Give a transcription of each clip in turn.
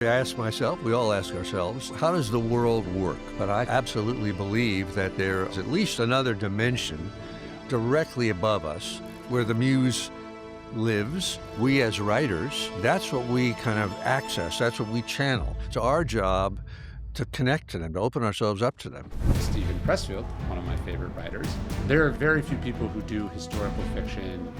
I ask myself, we all ask ourselves, how does the world work? But I absolutely believe that there's at least another dimension directly above us where the muse lives. We as writers, that's what we kind of access, that's what we channel. It's our job to connect to them, to open ourselves up to them. Stephen Pressfield, one of my favorite writers. There are very few people who do historical fiction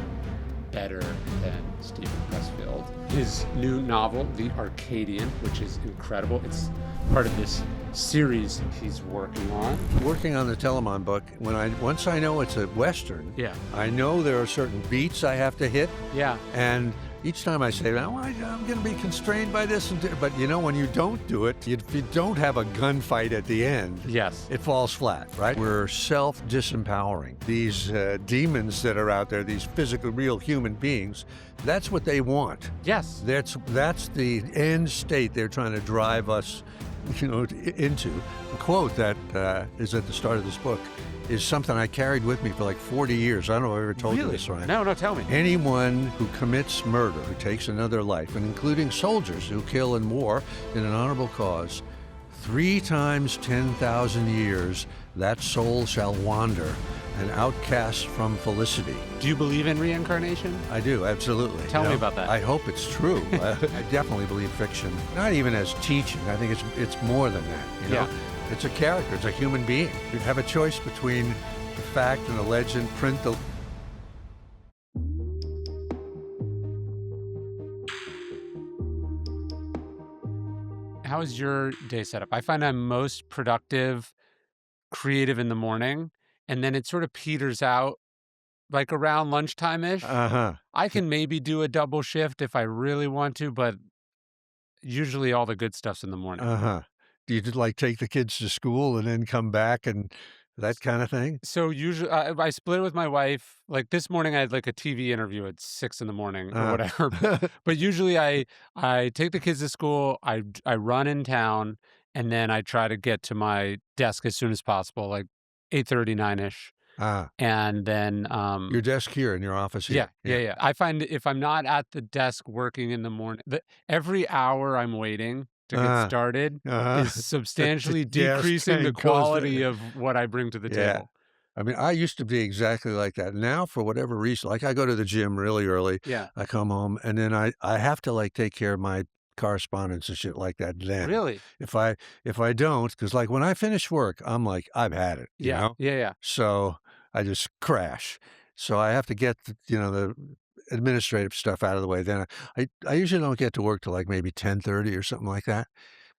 better than Stephen Pressfield. His new novel, The Arcadian, which is incredible. It's part of this series he's working on. Working on the Telemon book, once I know it's a Western, Yeah. I know there are certain beats I have to hit. Yeah. And each time I say, oh, I'm going to be constrained by this, but you know, when you don't do it, if you don't have a gunfight at the end, Yes. it falls flat, right? We're self-disempowering. These demons that are out there, these physical, real human beings, that's what they want. Yes. That's the end state they're trying to drive us, into. The quote that is at the start of this book is something I carried with me for like 40 years. I don't know if I ever told you Really? this, Ryan. No, tell me. Anyone who commits murder, who takes another life, and including soldiers who kill in war in an honorable cause, 3 times 10,000 years, that soul shall wander, an outcast from felicity. Do you believe in reincarnation? I do, absolutely. Tell me about that. I hope it's true. I definitely believe fiction, not even as teaching. I think it's more than that. Yeah. It's a character. It's a human being. You have a choice between the fact and the legend. Print the... How is your day set up? I find I'm most productive, creative in the morning, and then it sort of peters out like around lunchtime-ish. Uh-huh. I can maybe do a double shift if I really want to, but usually all the good stuff's in the morning. Uh-huh. Do you just like take the kids to school and then come back and that kind of thing? So usually I split it with my wife. Like this morning, I had like a TV interview at 6 in the morning or whatever. But usually I take the kids to school. I run in town, and then I try to get to my desk as soon as possible, like 8:30, 9-ish. And then Your desk here in your office here. yeah. I find if I'm not at the desk working in the morning, every hour I'm waiting to get started is substantially decreasing the quality of what I bring to the table. I mean, I used to be exactly like that. Now, for whatever reason, like I go to the gym really early. Yeah. I come home and then I have to like take care of my correspondence and shit like that then. Really? If I don't, because like when I finish work, I'm like, I've had it. You know? Yeah. So I just crash. So I have to get the administrative stuff out of the way. Then I usually don't get to work till like maybe 10:30 or something like that.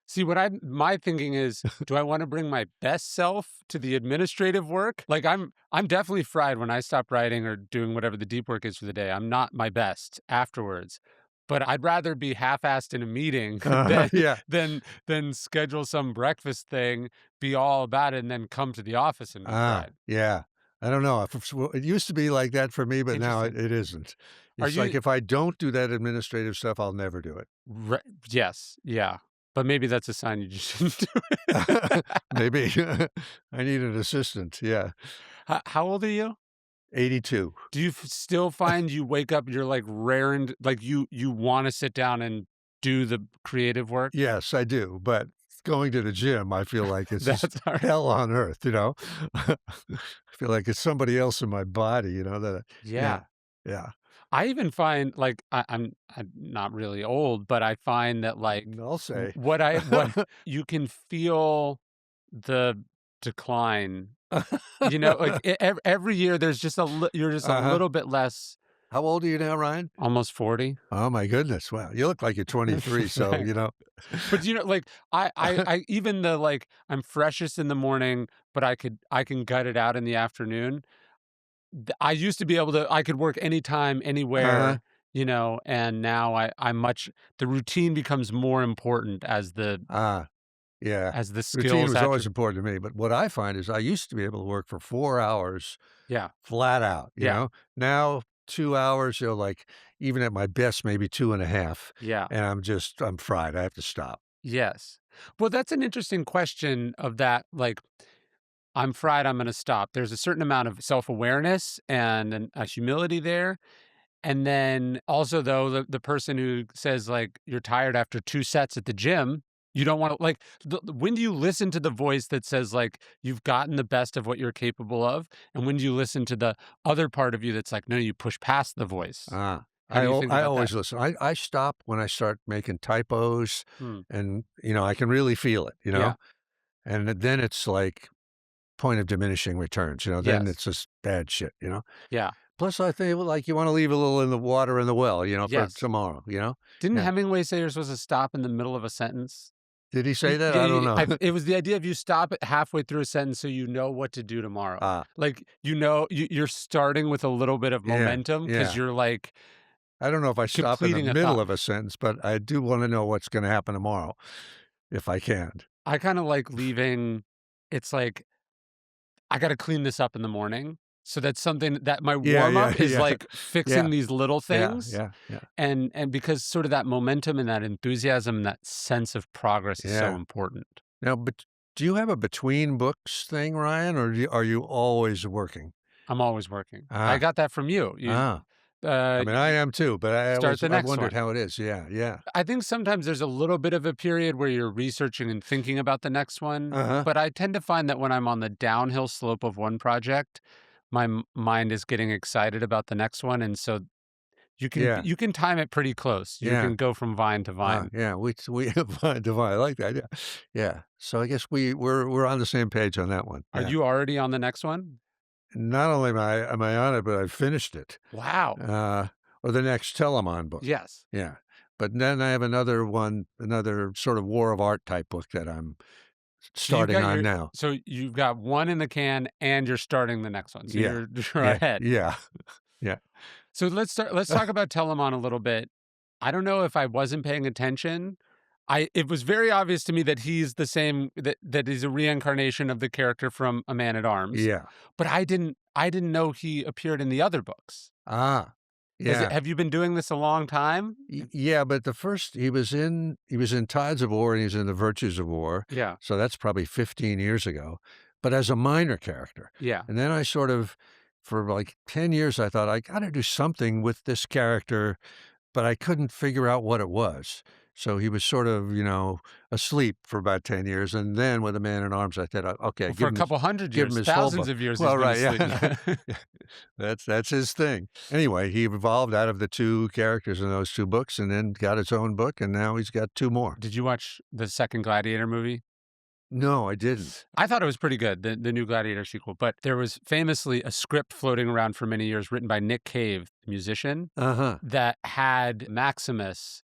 See, my thinking is, do I want to bring my best self to the administrative work? Like I'm definitely fried when I stop writing or doing whatever the deep work is for the day. I'm not my best afterwards. But I'd rather be half-assed in a meeting than schedule some breakfast thing, be all about it, and then come to the office and be fried. Yeah. I don't know. It used to be like that for me, but now it isn't. It's like if I don't do that administrative stuff, I'll never do it. Yes, yeah. But maybe that's a sign you just shouldn't do it. Maybe. I need an assistant, yeah. How old are you? 82. Do you still find you wake up, you're like raring, like you want to sit down and do the creative work? Yes, I do. But going to the gym, I feel like it's That's just hell on earth, I feel like it's somebody else in my body, Yeah. Yeah. I even find like I'm not really old, but I find that like I'll say. what you can feel the decline. Like every year there's just you're just a little bit less. How old are you now, Ryan? Almost 40. Oh my goodness. Wow. You look like you're 23, so But like I even the like I'm freshest in the morning, but I can gut it out in the afternoon. I used to be able to, I could work anytime, anywhere, and now the routine becomes more important as the yeah. as the skills. Routine was always important to me, but what I find is I used to be able to work for 4 hours flat out, you know? Now 2 hours, like even at my best, maybe 2.5. Yeah. And I'm fried. I have to stop. Yes. Well, that's an interesting question of that, like, I'm fried, I'm going to stop. There's a certain amount of self-awareness and a humility there. And then also, though, the person who says, like, you're tired after 2 sets at the gym, you don't wanna like, when do you listen to the voice that says, like, you've gotten the best of what you're capable of? And when do you listen to the other part of you that's like, no, you push past the voice? Ah, How do you think I about that? always listen. I stop when I start making typos, Hmm. and I can really feel it. Yeah. And then it's like point of diminishing returns. Then Yes. it's just bad shit. Yeah. Plus, I think well, like you want to leave a little in the water in the well. For Yes. tomorrow. Didn't Yeah. Hemingway say you're supposed to stop in the middle of a sentence? Did he say that? Yeah, I don't know. it was the idea of you stop it halfway through a sentence so you know what to do tomorrow. Ah, Like, you're starting with a little bit of yeah, momentum because yeah. you're, like, I don't know if I stop in the completing a middle thought. of a sentence, but I do want to know what's going to happen tomorrow, if I can. I kinda like leaving it's like, I gotta clean this up in the morning, so that's something that my Yeah, warm yeah, up is, yeah, like, fixing yeah, these little yeah, things, yeah, yeah, and because sort of that momentum and that enthusiasm and that sense of progress is so yeah. important. Now, but do you have a between books thing, Ryan, or are you always working? I'm always working. I Ah, got that from you. ah. I mean, I Y am too, but start the I next wondered one. how it is. Yeah, yeah. I think sometimes there's a little bit of a period where you're researching and thinking about the next one, Uh-huh. but I tend to find that when I'm on the downhill slope of one project, my mind is getting excited about the next one, and so Yeah, you can time it pretty close. You yeah. can go from vine to vine. Yeah, we divine. I like that. Yeah, yeah. So I guess we're on the same page on that one. Are Yeah. you already on the next one? Not only am I on it, but I've finished it. Wow. Uh, or the next Telemon book. Yes. Yeah. But then I have another one, another sort of war of art type book that I'm starting on now. So you've got one in the can and you're starting the next one. So Yeah. you're Yeah. ahead. Yeah. Yeah. So let's talk about Telemon a little bit. I don't know if I wasn't paying attention. It was very obvious to me that he's the same that he's a reincarnation of the character from A Man at Arms, Yeah. but I didn't know he appeared in the other books. Ah. Yeah. Have you been doing this a long time? Yeah, but the first he was in Tides of War and he's in The Virtues of War. Yeah. So that's probably 15 years ago, but as a minor character. Yeah. And then I sort of for like 10 years I thought I got to do something with this character, but I couldn't figure out what it was. So he was sort of, asleep for about 10 years. And then with A Man in Arms, I thought, okay, Well, for a couple hundred give him years, his whole thousands book. of years he's Well, been right. asleep. Yeah. Yeah. That's his thing. Anyway, he evolved out of the two characters in those two books and then got his own book. And now he's got two more. Did you watch the second Gladiator movie? No, I didn't. I thought it was pretty good, the new Gladiator sequel, but there was famously a script floating around for many years written by Nick Cave, the musician, Uh-huh. that had Maximus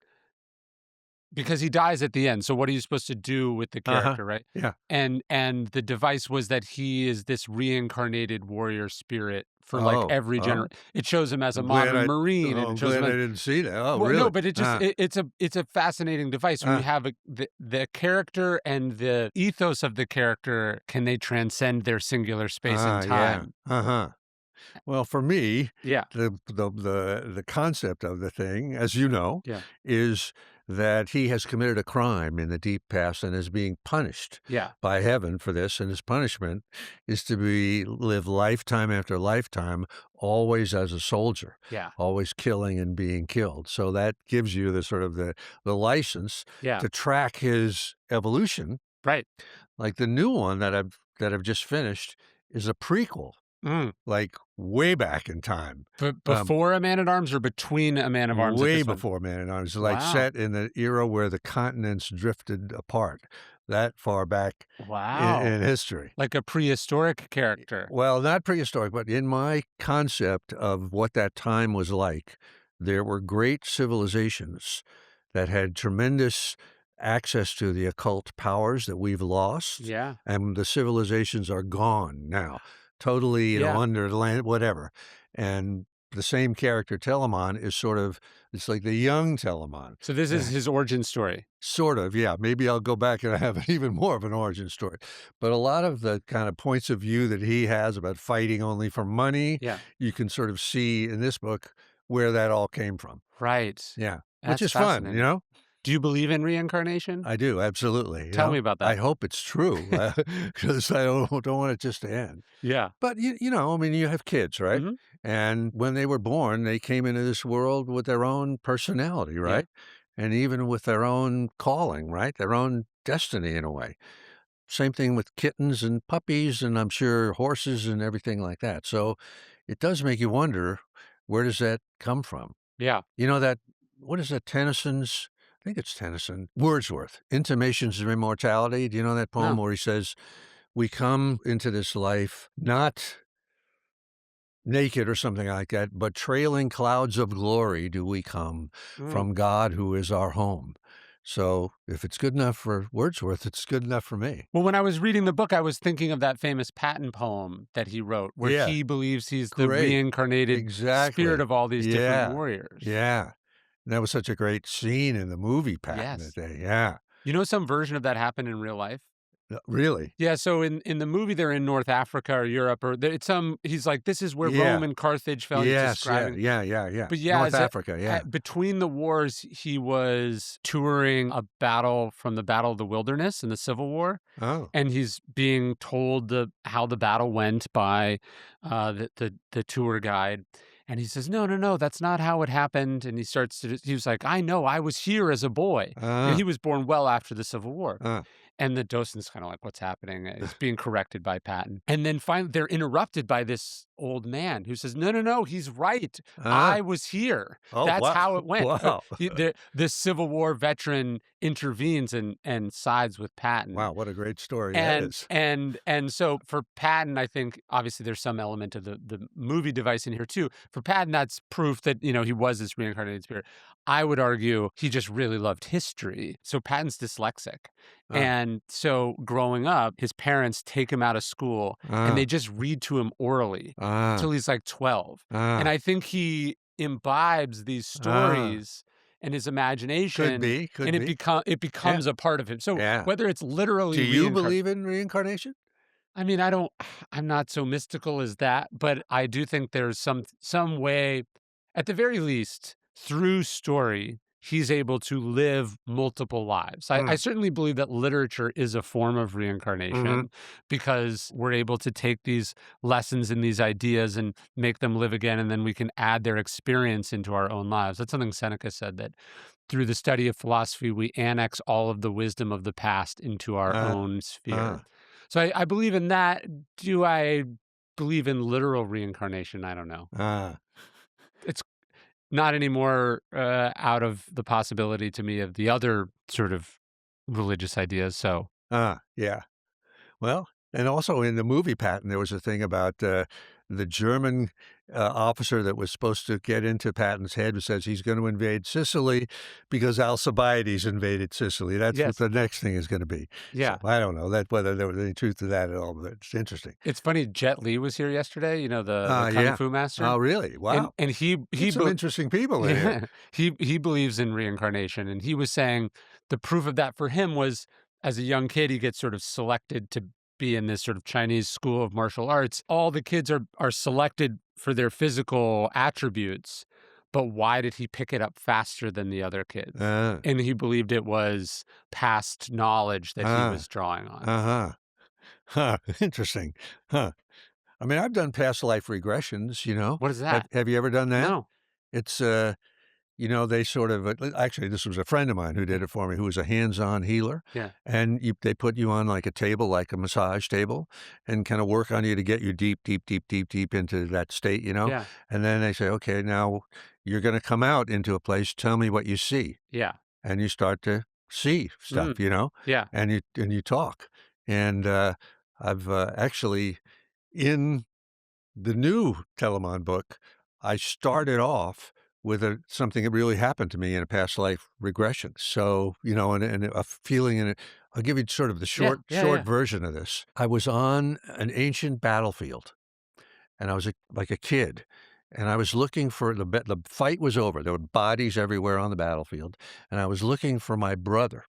because he dies at the end. So what are you supposed to do with the Uh-huh. character, right? Yeah. And the device was that he is this reincarnated warrior spirit for like Oh, every oh. It shows him as a I'm glad modern Marine, and I'm it shows him glad I as, didn't see that. Oh, well, really? no, but it's a fascinating device when you Uh, have the character and the ethos of the character. Can they transcend their singular space and yeah. time? Uh-huh. Well, for me, Yeah, the concept of the thing, as you know, yeah, is that he has committed a crime in the deep past and is being punished yeah, by heaven for this. And his punishment is to live lifetime after lifetime, always as a soldier, yeah, always killing and being killed. So that gives you the sort of the license yeah. to track his evolution. Right. Like the new one that I've just finished is a prequel, Mm. like way back in time. But before A Man at Arms or between A Man of Arms? Way at this one? before Man at Arms, like Wow. set in the era where the continents drifted apart, that far back Wow. in history. Like a prehistoric character. Well, not prehistoric, but in my concept of what that time was like, there were great civilizations that had tremendous access to the occult powers that we've lost, Yeah. and the civilizations are gone now, totally, Yeah. under the land, whatever. And the same character, Telamon, is sort of, it's like the young Telamon. So this is his origin story. Sort of, yeah. Maybe I'll go back and have even more of an origin story. But a lot of the kind of points of view that he has about fighting only for money, Yeah. you can sort of see in this book where that all came from. Right. Yeah. Which That's is fun, fascinating. Do you believe in reincarnation? I do, absolutely, Tell me about I that. hope it's true, because I don't want it just to end. Yeah. But I mean, you have kids, right? Hmm. And when they were born, they came into this world with their own personality, Yeah. right? And even with their own calling, right? Their own destiny in a way. Same thing with kittens and puppies, and I'm sure horses and everything like that. So it does make you wonder, where does that come from? Yeah. You know that, what is that, Tennyson's, I think it's Tennyson, Wordsworth, Intimations of Immortality. Do you know that poem No. where he says, "We come into this life not naked," or something like that, "but trailing clouds of glory do we come Mm. from God who is our home." So if it's good enough for Wordsworth, it's good enough for me. Well, when I was reading the book, I was thinking of that famous Patton poem that he wrote, where Yeah, he believes he's the great. reincarnated spirit Exactly. of all these different Yeah, warriors. yeah. That was such a great scene in the movie back in the Yes. day. Yeah. You know, some version of that happened in real life. Really? Yeah, so in the movie, they're in North Africa or Europe, or it's some. He's like, "This is where Rome Yeah. and Carthage fell." He's Yes, yeah, describing, yeah, yeah, yeah. but yeah, North as a, Africa, yeah. between the wars, he was touring a battle from the Battle of the Wilderness in the Civil War, Oh. and he's being told how the battle went by the tour guide. And he says, "No, no, no, that's not how it happened." And he was like, "I know, I was here as a boy." Uh, He was born well after the Civil War. uh, And the docent's kind of like, "What's happening?" It's being corrected by Patton. And then finally, they're interrupted by this old man who says, "No, no, no, he's right. uh. I was here. Oh, That's wow. how it went." Wow. The Civil War veteran intervenes and sides with Patton. Wow, what a great story that And is. and so for Patton, I think obviously there's some element of the movie device in here too. For Patton, that's proof that he was this reincarnated spirit. I would argue he just really loved history. So Patton's dyslexic, Uh, and so growing up, his parents take him out of school and uh, they just read to him orally uh, till he's like 12. And uh, I think he imbibes these uh. stories in his imagination, Could and be. it Yeah, becomes a part of him. So yeah. whether it's literally Do you believe in reincarnation? I mean, I'm not so mystical as that, but I do think there's some way, at the very least, through story, he's able to live multiple lives. I Mm, certainly believe that literature is a form of mhm. reincarnation because we're able to take these lessons and these ideas and make them live again, and then we can add their experience into our own lives. That's something Seneca said, that through the study of philosophy, we annex all of the wisdom of the past into our Uh, own uh, sphere. So I believe in that. Do I believe in literal reincarnation? I don't know. uh, It's not anymore out of the possibility to me of the other sort of religious ideas. So yeah. Well, and also in the movie Patton, there was a thing about the German officer that was supposed to get into Patton's head, who says he's going to invade Sicily because Alcibiades invaded Sicily. That's what yes, the next thing is going to be. So yeah. I don't know that whether there was any truth to that at all, but it's interesting. It's funny. Jet Li was here yesterday. The kung Yeah. fu Oh, master, really? and Wow. and Get some interesting people in here. yeah, he believes in reincarnation, and he was saying the proof of that for him was, as a young kid, he gets sort of selected to be in this sort of Chinese school of martial arts. All the kids are selected for their physical attributes, but why did he pick it up faster than the other kids? Uh, And he believed it was past knowledge that he uh, was drawing on. uh-huh. Huh. Interesting. Huh. I mean, I've done past life regressions, you know. What is Have that? have you ever done that? No. It's they sort of actually, this was a friend of mine who did it for me, who was a hands-on healer, Yeah. and they put you on like a table, like a massage table, and kind of work on you to get you deep, deep, deep, deep, deep into that state, Yeah. and then they say, okay, now you're going to come out into a place. Tell me what you see, Yeah. and you start to see Mm. stuff, Yeah. and you talk, and I've actually in the new Telemon book, I started off with something that really happened to me in a past life regression. So, and a feeling in it. I'll give you sort of the Yeah. Yeah. short Yeah. version of this. I was on an ancient battlefield, and I was like a kid, and I was looking for the fight was over. There were bodies everywhere on the battlefield, and I was looking for my brother,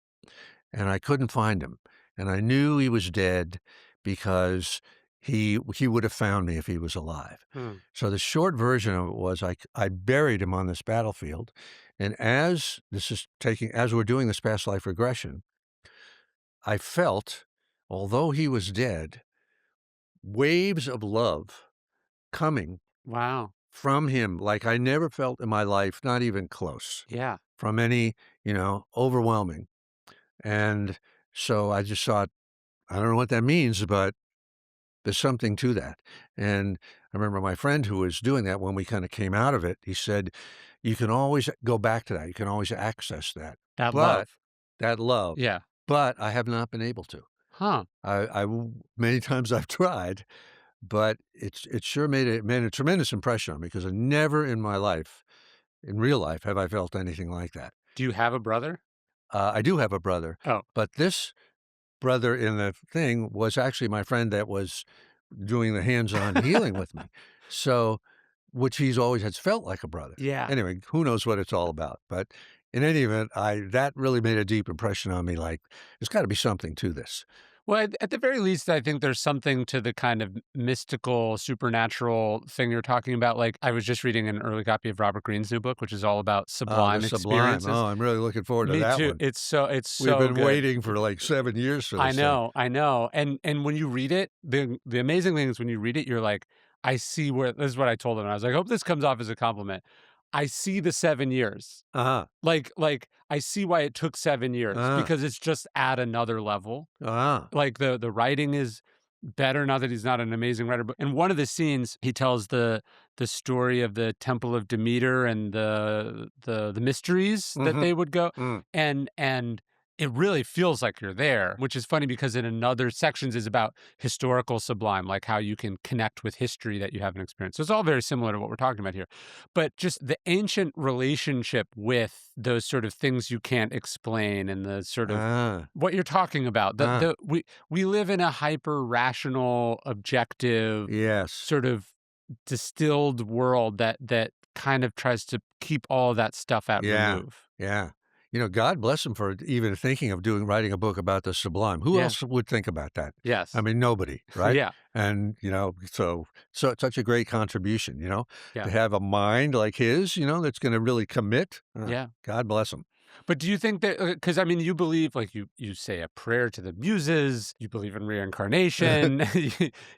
and I couldn't find him, and I knew he was dead because he would have found me if he was alive. Hmm. So the short version of it was I buried him on this battlefield, and as we're doing this past life regression, I felt, although he was dead, waves of love coming Wow. from him like I never felt in my life, not even close, Yeah. from any, overwhelming. And so I just thought, I don't know what that means, but there's something to that. And I remember my friend who was doing that when we kind of came out of it, he said, you can always go back to that. You can always access that. That But love. that love, Yeah. but I have not been able to. Huh. Many times I've tried, but it sure made a tremendous impression on me because I never in my life, in real life, have I felt anything like that. Do you have a brother? I do have a brother, Oh. but this brother in the thing was actually my friend that was doing the hands-on healing with me. So, which he's always has felt like a brother. Yeah. Anyway, who knows what it's all about, but in any event, that really made a deep impression on me, like, there's gotta be something to this. Well, at the very least, I think there's something to the kind of mystical, supernatural thing you're talking about. Like, I was just reading an early copy of Robert Greene's new book, which is all about The sublime Sublime. experiences. Oh, I'm really looking forward to Me that too. one. It's We've so been good. waiting for, like, 7 years for this thing. I know. And when you read it, the amazing thing is when you read it, you're like, I see where this is what I told him. I was like, I hope this comes off as a compliment. I see the 7 years. Uh-huh. Like I see why it took 7 years Uh-huh. because it's just at another level. Uh-huh. Like the writing is better, not that he's not an amazing writer, but in one of the scenes he tells the story of the temple of Demeter and the mysteries that Mhm. they would go, Mm. and it really feels like you're there, which is funny because in another sections is about historical sublime, like how you can connect with history that you haven't experienced. So it's all very similar to what we're talking about here, but just the ancient relationship with those sort of things you can't explain and the sort of Ah. what you're talking about. Ah. We live in a hyper rational, objective, Yes. sort of distilled world that kind of tries to keep all of that stuff at Yeah. remove. Yeah. God bless him for even thinking of writing a book about the sublime. Who Yeah. else would think about that? I Yes. mean, nobody, right? Yeah. And, so it's such a great contribution, to Yeah. have a mind like his, that's gonna really commit. Yeah. God bless him. But do you think that because I mean, you believe like you say a prayer to the muses, you believe in reincarnation,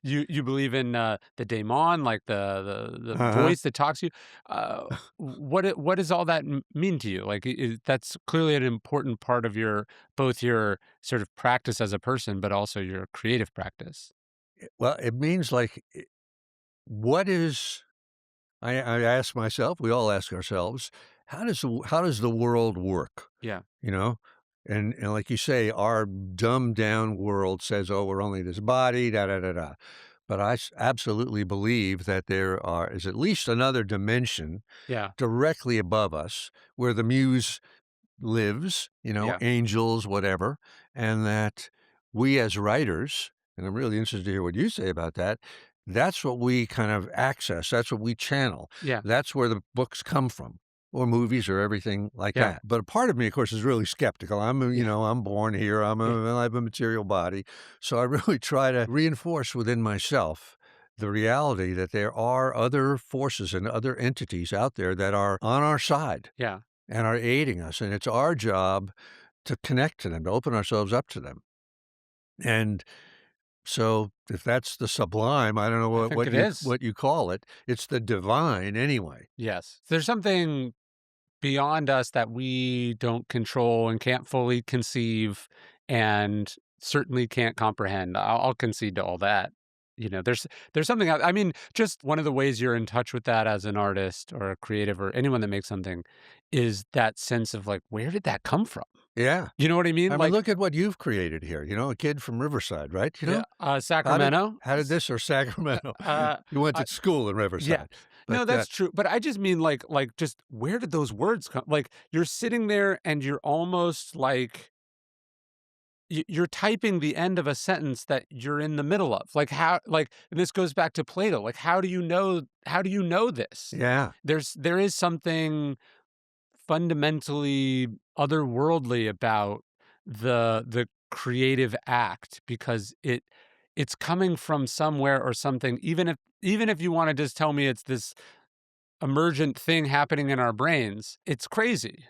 you believe in the daemon, like the Uh-huh. voice that talks to you. What does all that mean to you? Like that's clearly an important part of your both your sort of practice as a person, but also your creative practice. Well, it means like, what is I ask myself, we all ask ourselves, how does the world work? Yeah. You know? And like you say, our dumbed down world says, "Oh, we're only this body, da da da da." But absolutely believe that is at least another dimension Yeah. directly above us where the muse lives, Yeah. angels, whatever, and that we as writers, and I'm really interested to hear what you say about that, that's what we kind of access, that's what we channel. Yeah. That's where the books come from, or movies or everything like Yeah. that. But a part of me, of course, is really skeptical. Yeah. I'm born here, Yeah. I have a material body. So I really try to reinforce within myself the reality that there are other forces and other entities out there that are on our side Yeah. and are aiding us, and it's our job to connect to them, to open ourselves up to them. And so if that's the sublime, I don't know I what think what it you is. what you call it. It's the divine anyway. Yes. There's something beyond us that we don't control and can't fully conceive and certainly can't comprehend. I'll concede to all that. There's something I mean, just one of the ways you're in touch with that as an artist or a creative or anyone that makes something is that sense of like, where did that come from? Yeah. You know what I mean? I mean, Like, look at what you've created here, a kid from Riverside, right? yeah, How did Sacramento. how did this or Sacramento? Uh, You went uh, to school in yeah. Riverside. But, No, that's true. But I just mean like just where did those words come? Like you're sitting there and you're almost like you're typing the end of a sentence that you're in the middle of. Like how like and this goes back to Plato. Like how do you know this? yeah. There is something fundamentally otherworldly about the creative act because it's coming from somewhere or something. Even if you want to just tell me it's this emergent thing happening in our brains, it's crazy.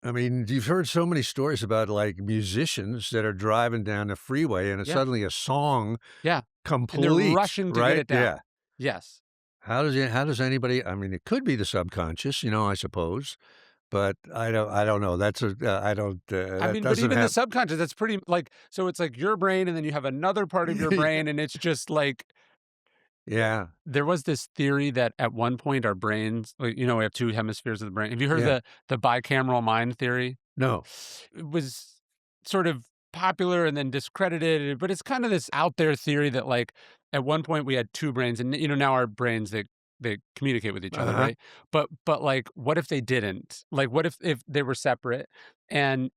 I mean, you've heard so many stories about like musicians that are driving down the freeway and it's Yeah. suddenly a song Yeah. And they're complete, rushing to get right? it down. Yeah. Yes. How does anybody, I mean, it could be the subconscious, I suppose, but I don't know. That's a I don't I that mean, but doesn't even the have subconscious, that's pretty like, so it's like your brain and then you have another part of your Yeah. brain and it's just like, Yeah. there was this theory that at one point our brains, like, we have two hemispheres of the brain. Have you heard Yeah. the bicameral mind theory? No. It was sort of popular and then discredited, but it's kind of this out there theory that like at one point we had two brains, and now our brains, they communicate with each other, Uh-huh. right? But like, what if they didn't? Like, what if they were separate, and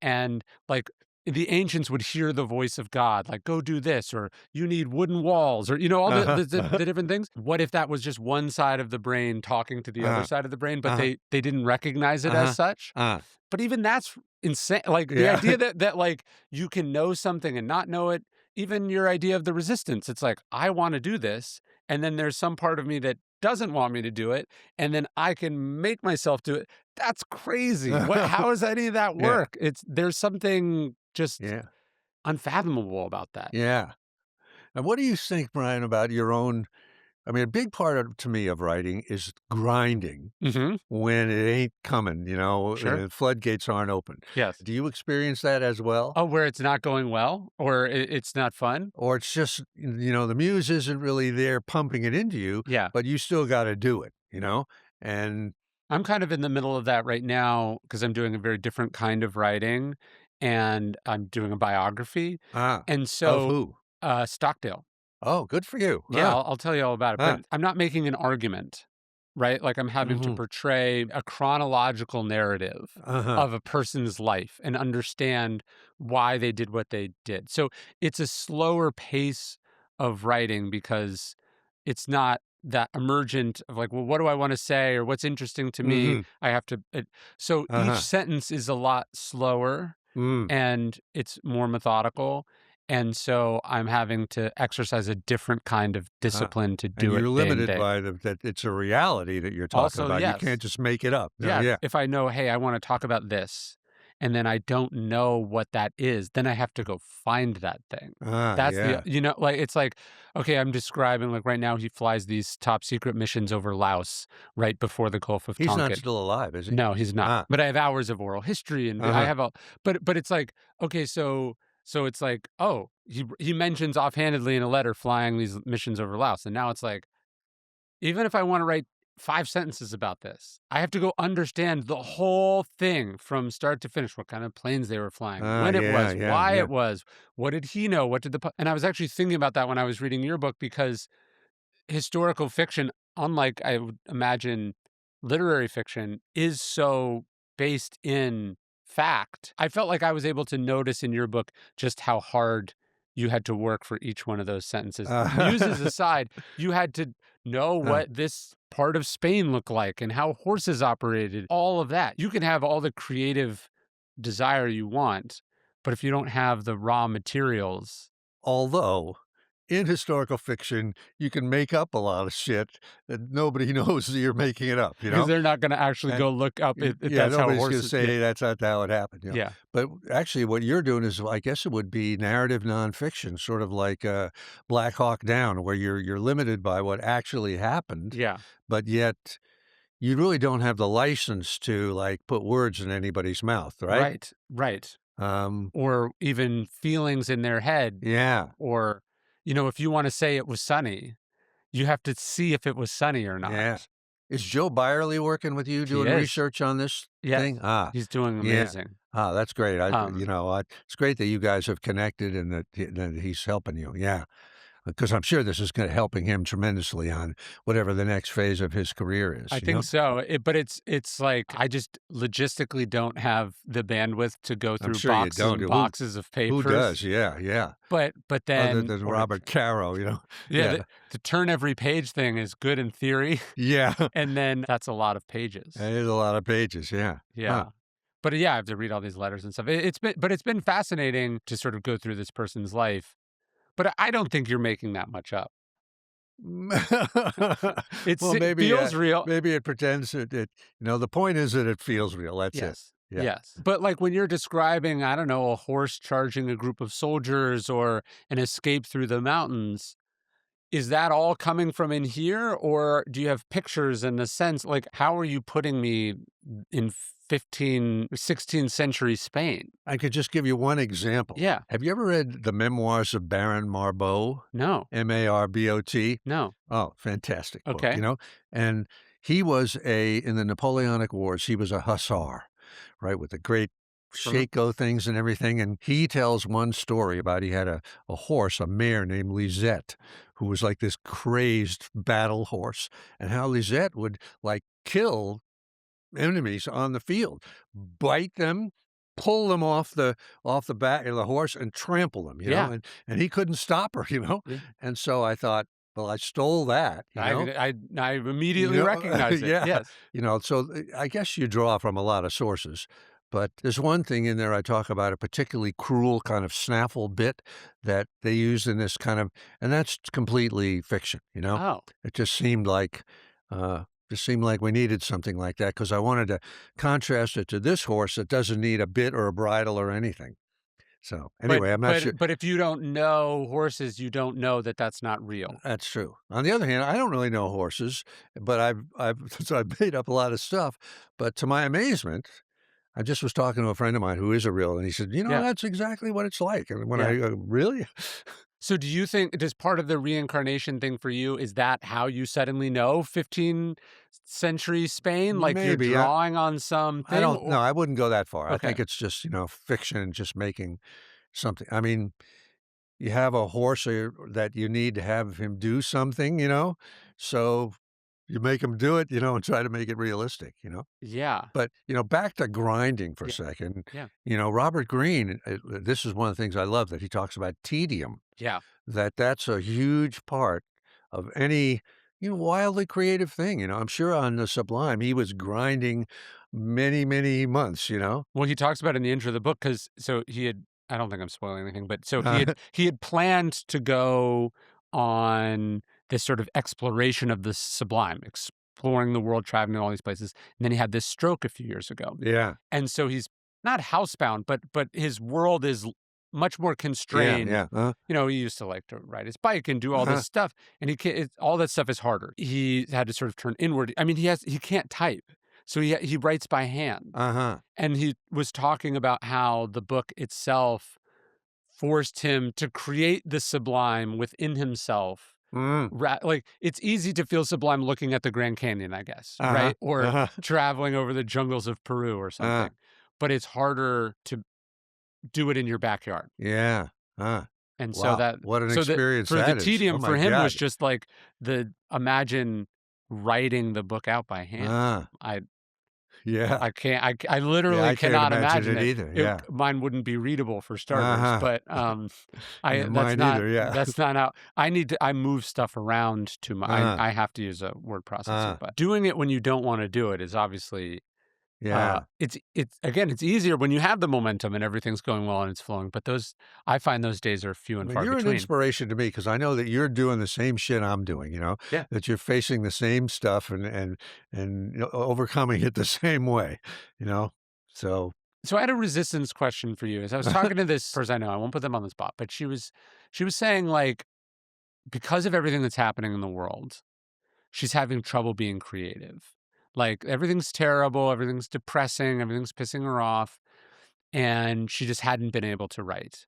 like the ancients would hear the voice of God, like, go do this, or you need wooden walls, or all the Uh-huh. the, the, Uh-huh. the different things. What if that was just one side of the brain talking to the other Uh-huh. side of the brain, but Uh-huh. they didn't recognize it as Uh-huh. such? Uh. But even that's insane. Like the Yeah. idea that like you can know something and not know it, even your idea of the resistance. It's like, I want to do this, and then there's some part of me that doesn't want me to do it, and then I can make myself do it. That's crazy. How does any of that Yeah. work? There's something just Yeah. unfathomable about that. Yeah. And what do you think, Brian, about your own I mean, a big part of to me of writing is grinding Hmm. when it ain't coming, Sure. floodgates aren't open. Yes. Do you experience that as well? Oh, where it's not going well, or it's not fun. Or it's just, the muse isn't really there pumping it into you, Yeah. but you still gotta do it? And I'm kind of in the middle of that right now because I'm doing a very different kind of writing, and I'm doing a biography. ah, And of so, who? Stockdale. Oh, good for you. Yeah, I'll tell you all about it. But Ah, I'm not making an argument, right? Like I'm having to mhm, portray a chronological narrative uh-huh, of a person's life and understand why they did what they did. So it's a slower pace of writing because it's not that emergent of like, well, what do I want to say or what's interesting to me? mhm, I have to. So each uh-huh, sentence is a lot slower mm, and it's more methodical. And so I'm having to exercise a different kind of ah, discipline to and do you're it day in limited day. by that it's a reality that you're talking Also, about. You can't yes. just make it up. No, Yeah. yeah. If I know, hey, I want to talk about this, and then I don't know what that is, then I have to go find that thing. Ah, That's yeah. like, it's like, okay, I'm describing, like right now, he flies these top secret missions over Laos right before the Gulf of He's not Tonkin. still alive, is he? No, he's not. Ah, But I have hours of oral history and I uh-huh. have a but it's like, okay, so it's like, oh, he mentions offhandedly in a letter flying these missions over Laos. And now it's like, even if I want to write 5 sentences about this, I have to go understand the whole thing from start to finish, what kind of planes they were flying, Ah, when it yeah, was, yeah, why yeah. it was, what did he know, what did and I was actually thinking about that when I was reading your book because historical fiction, unlike I would imagine literary fiction, is so based in fact. I felt like I was able to notice in your book just how hard you had to work for each one of those sentences. Muses Uh, aside, you had to know uh, what this part of Spain looked like and how horses operated, all of that. You can have all the creative desire you want, but if you don't have the raw materials, although, in historical fiction, you can make up a lot of shit that nobody knows that you're making it up, you because know? they're not going to actually And go look up if yeah, that's how nobody's gonna horses. say, Yeah, "Hey, that's not how it happened," yeah, But actually what you're doing is, I guess it would be narrative nonfiction, sort of like, Black Hawk Down, where you're limited by what actually happened, yeah. but yet you really don't have the license to, like, put words in anybody's mouth, right? Right, right. Um, Or even feelings in their head. yeah, Or, if you want to say it was sunny, you have to see if it was sunny or yeah. not. Is Joe Byerly working with you He doing is. research on this Yes. thing? Ah, He's doing yeah. amazing. Ah, that's great. Um, It's great that you guys have connected and that he's helping you. Yeah. Because I'm sure this is helping him tremendously on whatever the next phase of his career I is. think so. But it's like I just logistically don't have the bandwidth to go I'm through sure you boxes don't. and boxes of Who does? papers. Yeah, yeah. But Other then than or Robert Caro, yeah, Yeah. the turn every page thing is good in theory, Yeah. and then that's a lot of pages. That is a lot of pages. Yeah. Huh. Yeah. But yeah, I have to read all these letters and stuff. It's been fascinating to sort of go through this person's life. But I don't think you're making that much up. Well, It feels real. maybe it pretends the point is that it feels real. That's it. Yes. Yeah. Yes. But like when you're describing, I don't know, a horse charging a group of soldiers or an escape through the mountains, is that all coming from in here? Or do you have pictures in the sense, like, how are you putting me in 16th century Spain? I could just give you one example. Yeah. Have you ever read the memoirs of Baron Marbot? No. Marbot? No. Oh, fantastic book, Okay. And he was in the Napoleonic Wars, he was a hussar, right, with the great Uh-huh. shako things and everything. And he tells one story about he had a horse, a mare named Lisette, who was like this crazed battle horse, and how Lisette would like kill enemies on the field, bite them, pull them off the back of the horse and trample them, Yeah. and he couldn't stop her, Yeah. and so I thought, well, I stole that, I immediately recognize it. yeah, Yes. so I guess you draw from a lot of sources, but there's one thing in there I talk about a particularly cruel kind of snaffle bit that they use in this kind of, and that's completely fiction. Oh. It just seemed like we needed something like that because I wanted to contrast it to this horse that doesn't need a bit or a bridle or anything. So But anyway, I'm not sure. but but if you don't know horses, you don't know that that's not real. That's true. On the other hand, I don't really know horses, but I've so I've made up a lot of stuff. But to my amazement, I just was talking to a friend of mine who is a real, and he said, Yeah. that's exactly what it's like. And when Yeah. I go, really? So do you think, does part of the reincarnation thing for you, is that how you suddenly know 15th century Spain? Like you're Maybe. drawing on I something? don't know. Or I wouldn't go that far. I okay. think it's just, fiction, just making something. I mean, you have a horse that you need to have him do something, so you make him do it, and try to make it realistic. Yeah. But, back to grinding for a Yeah. second, Yeah. Robert Greene, this is one of the things I love that he talks about tedium, Yeah. that's a huge part of any, wildly creative thing. I'm sure on the Sublime, he was grinding many, many months. Well, he talks about it in the intro of the book because I don't think I'm spoiling anything, but so he had planned to go on this sort of exploration of the sublime, exploring the world, traveling to all these places, and then he had this stroke a few years ago. Yeah. And so he's not housebound, but his world is much more Yeah. constrained. Yeah. He used to like to ride his bike and do all Uh-huh. this stuff, and all that stuff is harder. He had to sort of turn inward. I mean, he can't type, so he writes by hand. Uh-huh. And he was talking about how the book itself forced him to create the sublime within himself. Mm. Like, it's easy to feel sublime looking at the Grand Canyon, I guess, Uh-huh. right? Or Uh-huh. traveling over the jungles of Peru or something. But it's harder to do it in your backyard. Yeah. And so Wow. What an so that experience for the that is. tedium Oh for my him was God. just like imagine writing the book out by hand. Ah. I Yeah. I can't. I Yeah, literally I can't cannot imagine imagine it it. either. Yeah. Mine wouldn't be readable for starters. Uh-huh. But Yeah, mine either, yeah. that's not how I need to. I move stuff around too much. Uh-huh. I have to use a word processor. Uh-huh. But doing it when you don't want to do it is obviously Yeah. it's easier when you have the momentum and everything's going well and it's flowing. But I find those days are few and Well, far you're an between. inspiration to me because I know that you're doing the same shit I'm doing, Yeah. that you're facing the same stuff and overcoming it the same way. So, So I had a resistance question for you. As I was talking to this person I know, I won't put them on the spot, but she was saying, like, because of everything that's happening in the world, she's having trouble being creative. Like, everything's terrible, everything's depressing, everything's pissing her off, and she just hadn't been able to write.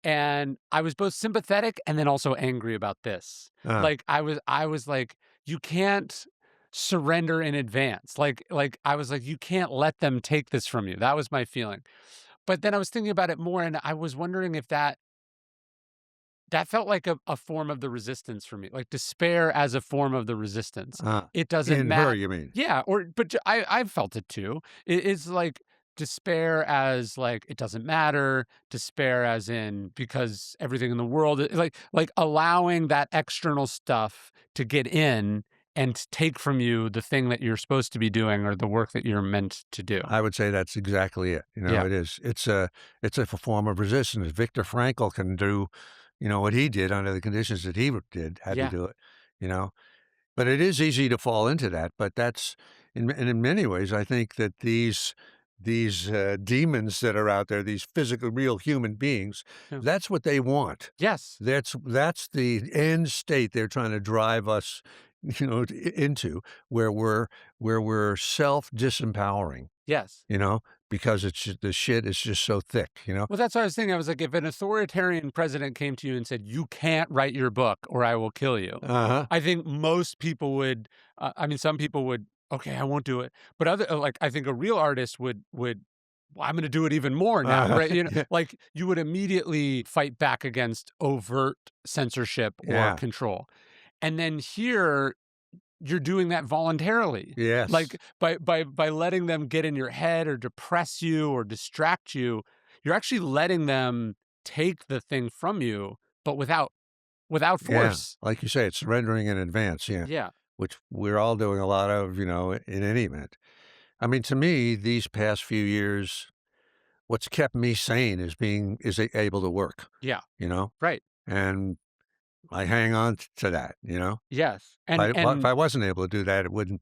And I was both sympathetic and then also angry about this. uh, Like, I was like, you can't surrender in advance. Like I was like, you can't let them take this from you. That was my feeling. But then I was thinking about it more, and I was wondering if that felt like a form of the resistance for me, like despair as a form of the resistance. It doesn't in her, matter. you mean? Yeah, but I felt it too. It's like despair as like it doesn't matter. Despair as in because everything in the world like allowing that external stuff to get in and take from you the thing that you're supposed to be doing or the work that you're meant to do. I would say that's exactly it. Yeah. It is. It's a form of resistance. Viktor Frankl can do, what he did under the conditions that he had to Yeah. do it, you know? But it is easy to fall into that, but that's and in many ways, I think that these demons that are out there, these physical, real human beings, Yeah. that's what they want. Yes. That's the end state they're trying to drive us, into, where we're self-disempowering, Yes. you know, because the shit is just so thick, you know? Well, that's what I was thinking. I was like, if an authoritarian president came to you and said, "You can't write your book or I will kill you," Uh-huh. I think most people would, I mean, some people would, "Okay, I won't do it." But like, I think a real artist would, "Well, I'm gonna do it even more now," Uh-huh. right? Yeah. Like, you would immediately fight back against overt censorship or Yeah. control. And then here, you're doing that voluntarily. Yes. Like, by letting them get in your head or depress you or distract you, you're actually letting them take the thing from you, but without Yeah. force. Like you say, it's surrendering in advance, yeah, Yeah. which we're all doing a lot of, in any event. I mean, to me, these past few years, what's kept me sane able to work, Yeah. you know? Right. And I hang on to that, you know? Yes. If I wasn't able to do that, it'd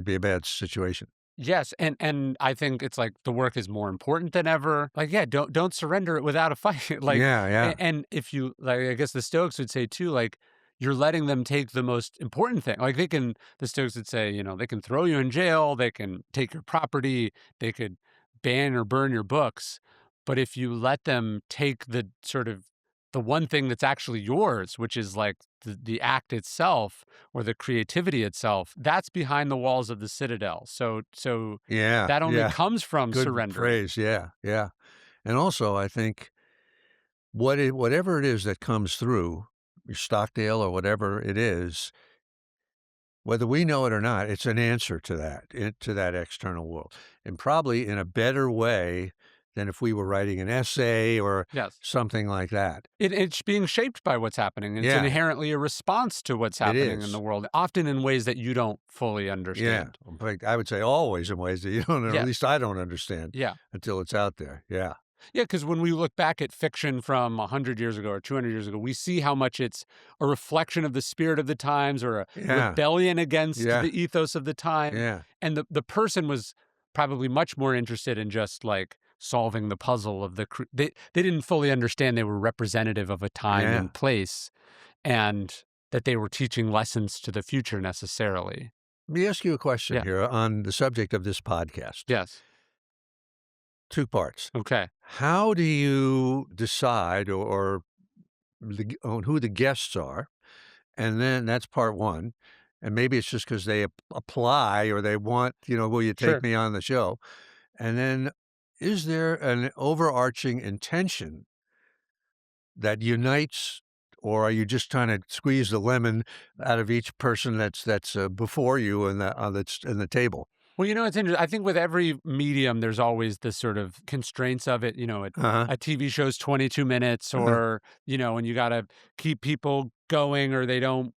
be a bad situation. Yes, and I think it's like the work is more important than ever. Like, yeah, don't surrender it without a fight. Like, Yeah, yeah, and if you like, I guess the Stoics would say too, like you're letting them take the most important thing. Like the Stoics would say, they can throw you in jail, they can take your property, they could ban or burn your books, but if you let them take the sort of the one thing that's actually yours, which is like the act itself or the creativity itself, that's behind the walls of the citadel. So yeah, that only yeah. comes from Good surrendering. phrase, yeah, yeah. And also, I think whatever it is that comes through, your Stockdale or whatever it is, whether we know it or not, it's an answer to that external world, and probably in a better way than if we were writing an essay or Yes. something like that. It's being shaped by what's happening. It's Yeah, inherently a response to what's it happening in the is. world, often in ways that you don't fully Yeah, understand. in fact, I would say always in ways that you don't, or at Yes. least I don't understand Yeah. until it's out there. Yeah, Yeah, because when we look back at fiction from 100 years ago or 200 years ago, we see how much it's a reflection of the spirit of the times or a yeah, rebellion against yeah, the ethos of the time. yeah, And the person was probably much more interested in just like solving the puzzle of they didn't fully understand they were representative of a time yeah. and place and that they were teaching lessons to the future necessarily. Let me ask you a question Yeah. here on the subject of this podcast. Yes. Two parts. Okay. How do you decide on who the guests are? And then that's part one. And maybe it's just because they apply or they want, will you take Sure. me on the show? And then is there an overarching intention that unites, or are you just trying to squeeze the lemon out of each person that's before you and that's in the table? Well, it's interesting. I think with every medium, there's always the sort of constraints of it. Uh-huh. A TV show's 22 minutes, Uh-huh. or, and you got to keep people going, or they don't,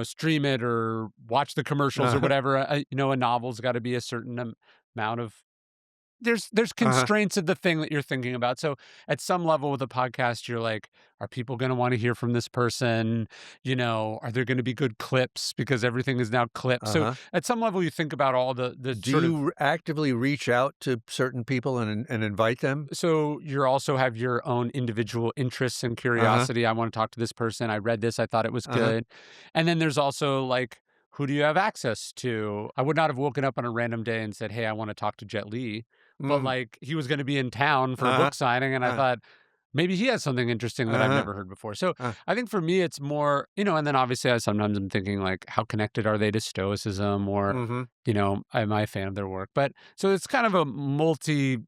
stream it or watch the commercials or Uh-huh. whatever. A novel's got to be a certain amount of there's Uh-huh. constraints of the thing that you're thinking about. So at some level with a podcast, you're like, are people going to want to hear from this person? Are there going to be good clips because everything is now clips? So Uh-huh. at some level, you think about all the Do sort of. you actively reach out to certain people and invite them? So you also have your own individual interests and Uh-huh. curiosity. I want to talk to this person. I read this. I thought it was Uh-huh. good. And then there's also like, who do you have access to? I would not have woken up on a random day and said, hey, I want to talk to Jet Li. But Mhm. like he was going to be in town for a Uh-huh. book signing. And I Uh, thought, maybe he has something interesting that I've uh-huh. never heard before. So Uh, I think for me, it's more, and then obviously I sometimes I'm thinking like, how connected are they to Stoicism or, mhm. am I a fan of their work? But so it's kind of a multi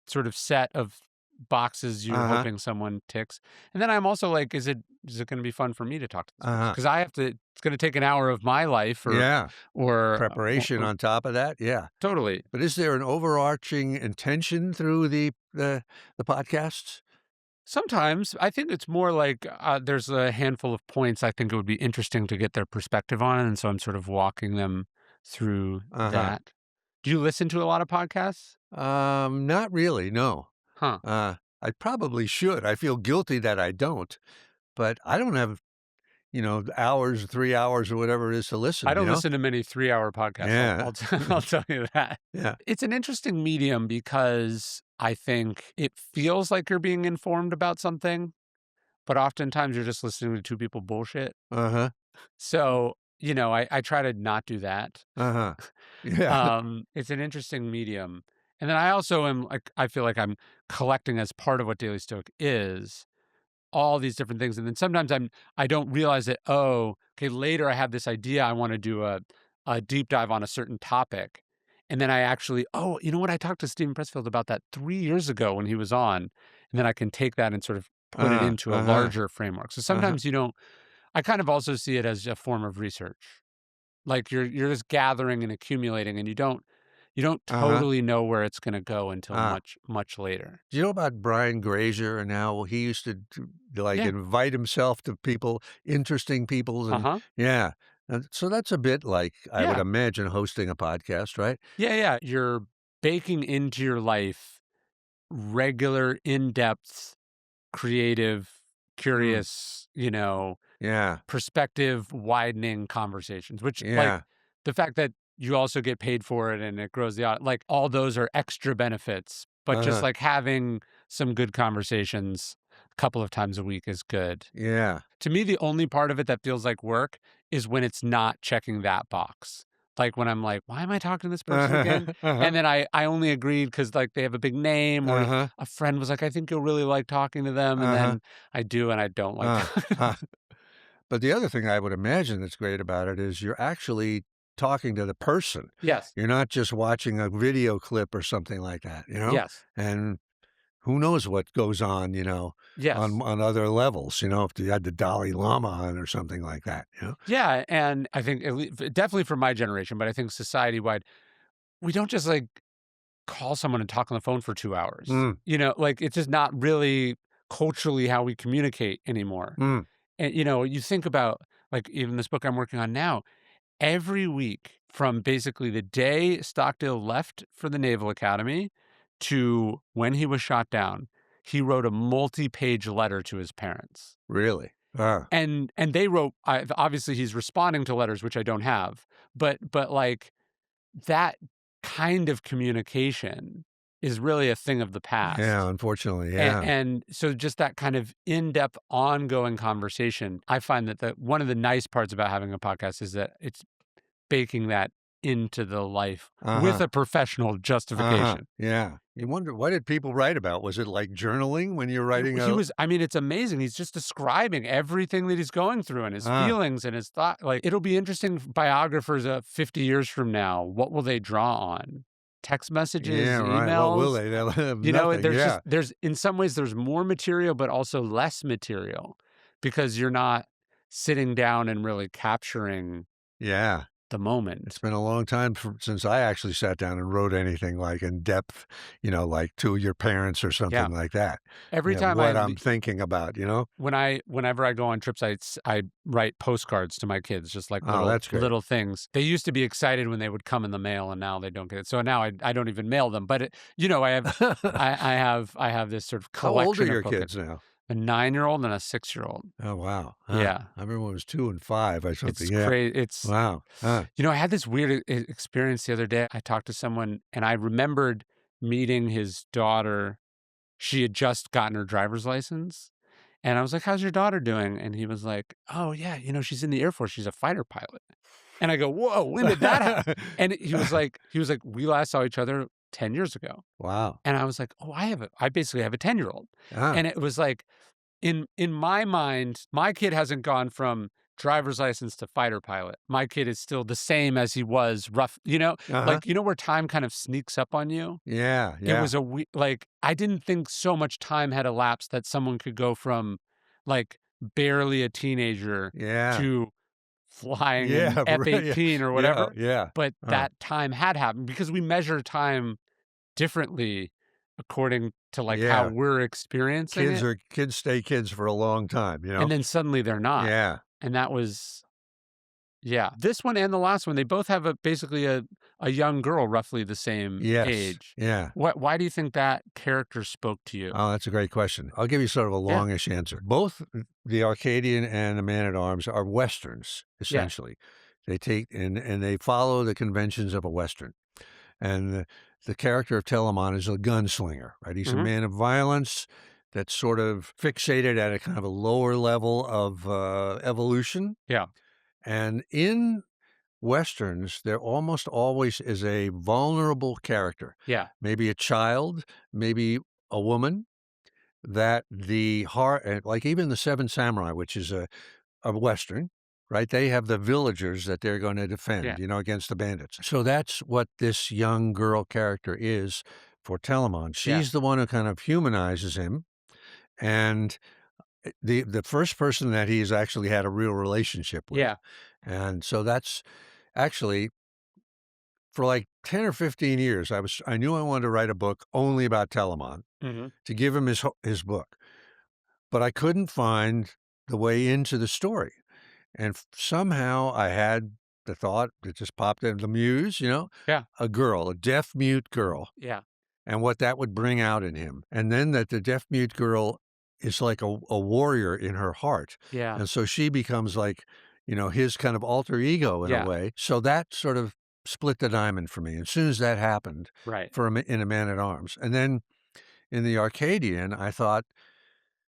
sort of set of boxes you're Uh-huh. hoping someone ticks. And then I'm also like, is it going to be fun for me to talk to this person? Uh-huh. Because it's going to take an hour of my life Yeah. Preparation or on top of that, yeah. totally. But is there an overarching intention through the podcasts? Sometimes I think it's more like there's a handful of points I think it would be interesting to get their perspective on. And so I'm sort of walking them through Uh-huh. that. Do you listen to a lot of podcasts? Not really, no. Huh. I probably should. I feel guilty that I don't, but I don't have, hours, 3 hours or whatever it is to I listen, don't listen to many 3-hour podcasts. Yeah. I'll tell you that. Yeah. It's an interesting medium because I think it feels like you're being informed about something, but oftentimes you're just listening to two people bullshit. Uh-huh. So, I try to not do that. Uh-huh. Yeah. It's an interesting medium. And then I also am like, I feel like I'm collecting as part of what Daily Stoic is all these different things. And then sometimes I don't realize that, oh, okay, later I have this idea. I want to do a deep dive on a certain topic. And then I actually, oh, you know what? I talked to Stephen Pressfield about that 3 years ago when he was on. And then I can take that and sort of put it Uh-huh. into a Uh-huh. larger framework. So Uh-huh. sometimes you don't, I kind of also see it as a form of research. Like you're just gathering and accumulating and you don't Uh-huh. totally know where it's going to go until Ah. much, much later. Do you know about Brian Grazer and how he used to like Yeah. invite himself to people, interesting people, and Uh-huh. yeah. And so that's a bit like I would Yeah. imagine hosting a podcast, right? Yeah, yeah. You're baking into your life regular, in-depth, creative, Mm. curious, Yeah. perspective widening conversations, which like Yeah. the fact that you also get paid for it and it grows like all those are extra benefits, but just Uh-huh. like having some good conversations a couple of times a week is good. Yeah. To me, the only part of it that feels like work is when it's not checking that box. Like when I'm like, why am I talking to this person Uh-huh. again? Uh-huh. And then I only agreed because like they have a big name or Uh-huh. a friend was like, I think you'll really like talking to them. And Uh-huh. then I do and I don't like talking. Huh. But the other thing I would imagine that's great about it is you're actually talking to the person. Yes. You're not just watching a video clip or something like that. Yes. And who knows what goes on, Yes. on other levels, if you had the Dalai Lama on or something like that. Yeah. And I think definitely for my generation, but I think society wide, we don't just like call someone and talk on the phone for 2 hours. Mm, Like it's just not really culturally how we communicate anymore. mm, And, you think about like even this book I'm working on now, every week from basically the day Stockdale left for the Naval Academy to when he was shot down, he wrote a multi-page letter to his parents. really? And they wrote, obviously he's responding to letters, which I don't have, but like that kind of communication is really a thing of the Yeah, past. unfortunately, And, yeah. and so just that kind of in-depth ongoing conversation, I find that one of the nice parts about having a podcast is that it's baking that into the life with Uh-huh. a professional Uh-huh. justification. Yeah. You wonder, what did people write about? Was it like journaling when you're writing He was, I mean, it's amazing. He's just describing everything that he's going through and his Ah, feelings and his thought. Like, it'll be interesting biographers 50 years from now. What will they draw on? Text messages, yeah, right. What will emails? they? They'll have nothing. Yeah. In some ways, there's more material, but also less material because you're not sitting down and really capturing Yeah. the It's moment. been a long time since I actually sat down and wrote anything like in depth, like to your parents or Yeah. something like that. Every time What I'm thinking about. whenever I go on trips, I write postcards to my kids, just like Oh, that's great. little things. They used to be excited when they would come in the mail, and now they don't get it. So now I don't even mail them. But I have this sort of How old are collection of your postcards. kids now? A 9-year-old and a 6-year-old. Oh, wow. Yeah, I remember when it was 2 and 5 or something. it's Yeah. crazy. It's Wow. I had this weird experience the other day. I talked to someone, and I remembered meeting his daughter. She had just gotten her driver's license. And I was like, how's your daughter doing? And he was like, oh, yeah, she's in the Air Force. She's a fighter pilot. And I go, whoa, when did that happen? And he was like, we last saw each other 10 years ago. Wow. And I was like, oh, I basically have a 10-year-old. Ah, And it was like, in my mind, my kid hasn't gone from driver's license to fighter pilot. My kid is still the same as he was uh-huh. like, where time kind of sneaks up on you. Yeah, It yeah, was like, I didn't think so much time had elapsed that someone could go from, like, barely a teenager yeah. to flying an Yeah, right, yeah. F-18 or Yeah, whatever, yeah. but Uh, that time had happened because we measure time differently according to, like, how yeah. we're experiencing it, Kids stay kids for a long time, you and know? then suddenly they're not, Yeah. and that was Yeah. This one and the last one, they both have basically a young girl roughly the same Yes. age. Yeah. Why do you think that character spoke to you? Oh, that's a great question. I'll give you sort of a Yeah. longish answer. Both the Arcadian and the Man at Arms are westerns, Yeah. essentially. They take and they follow the conventions of a western. And the character of Telamon is a gunslinger, right? He's a Mhm. man of violence that's sort of fixated at a kind of a lower level of evolution. Yeah. And in westerns, there almost always is a vulnerable character, Yeah. maybe a child, maybe a woman that the heart, like even the Seven Samurai, which is a Western, right? They have the villagers that they're going to Yeah. defend, against the bandits. So that's what this young girl character is for Telamon. Yeah. She's the one who kind of humanizes him. And the first person that he's actually had a real relationship with. Yeah. And so that's actually for like 10 or 15 years, I knew I wanted to write a book only about Telamon Mhm. to give him his book. But I couldn't find the way into the story. And somehow I had the thought that just popped into the muse, Yeah. a girl, a deaf mute girl, Yeah. and what that would bring out in him. And then that the deaf mute girl is like a warrior in her heart. Yeah. And so she becomes like, his kind of alter ego in a Yeah. way. So that sort of split the diamond for me. As soon as that happened Right. in a Man at Arms. And then in the Arcadian, I thought,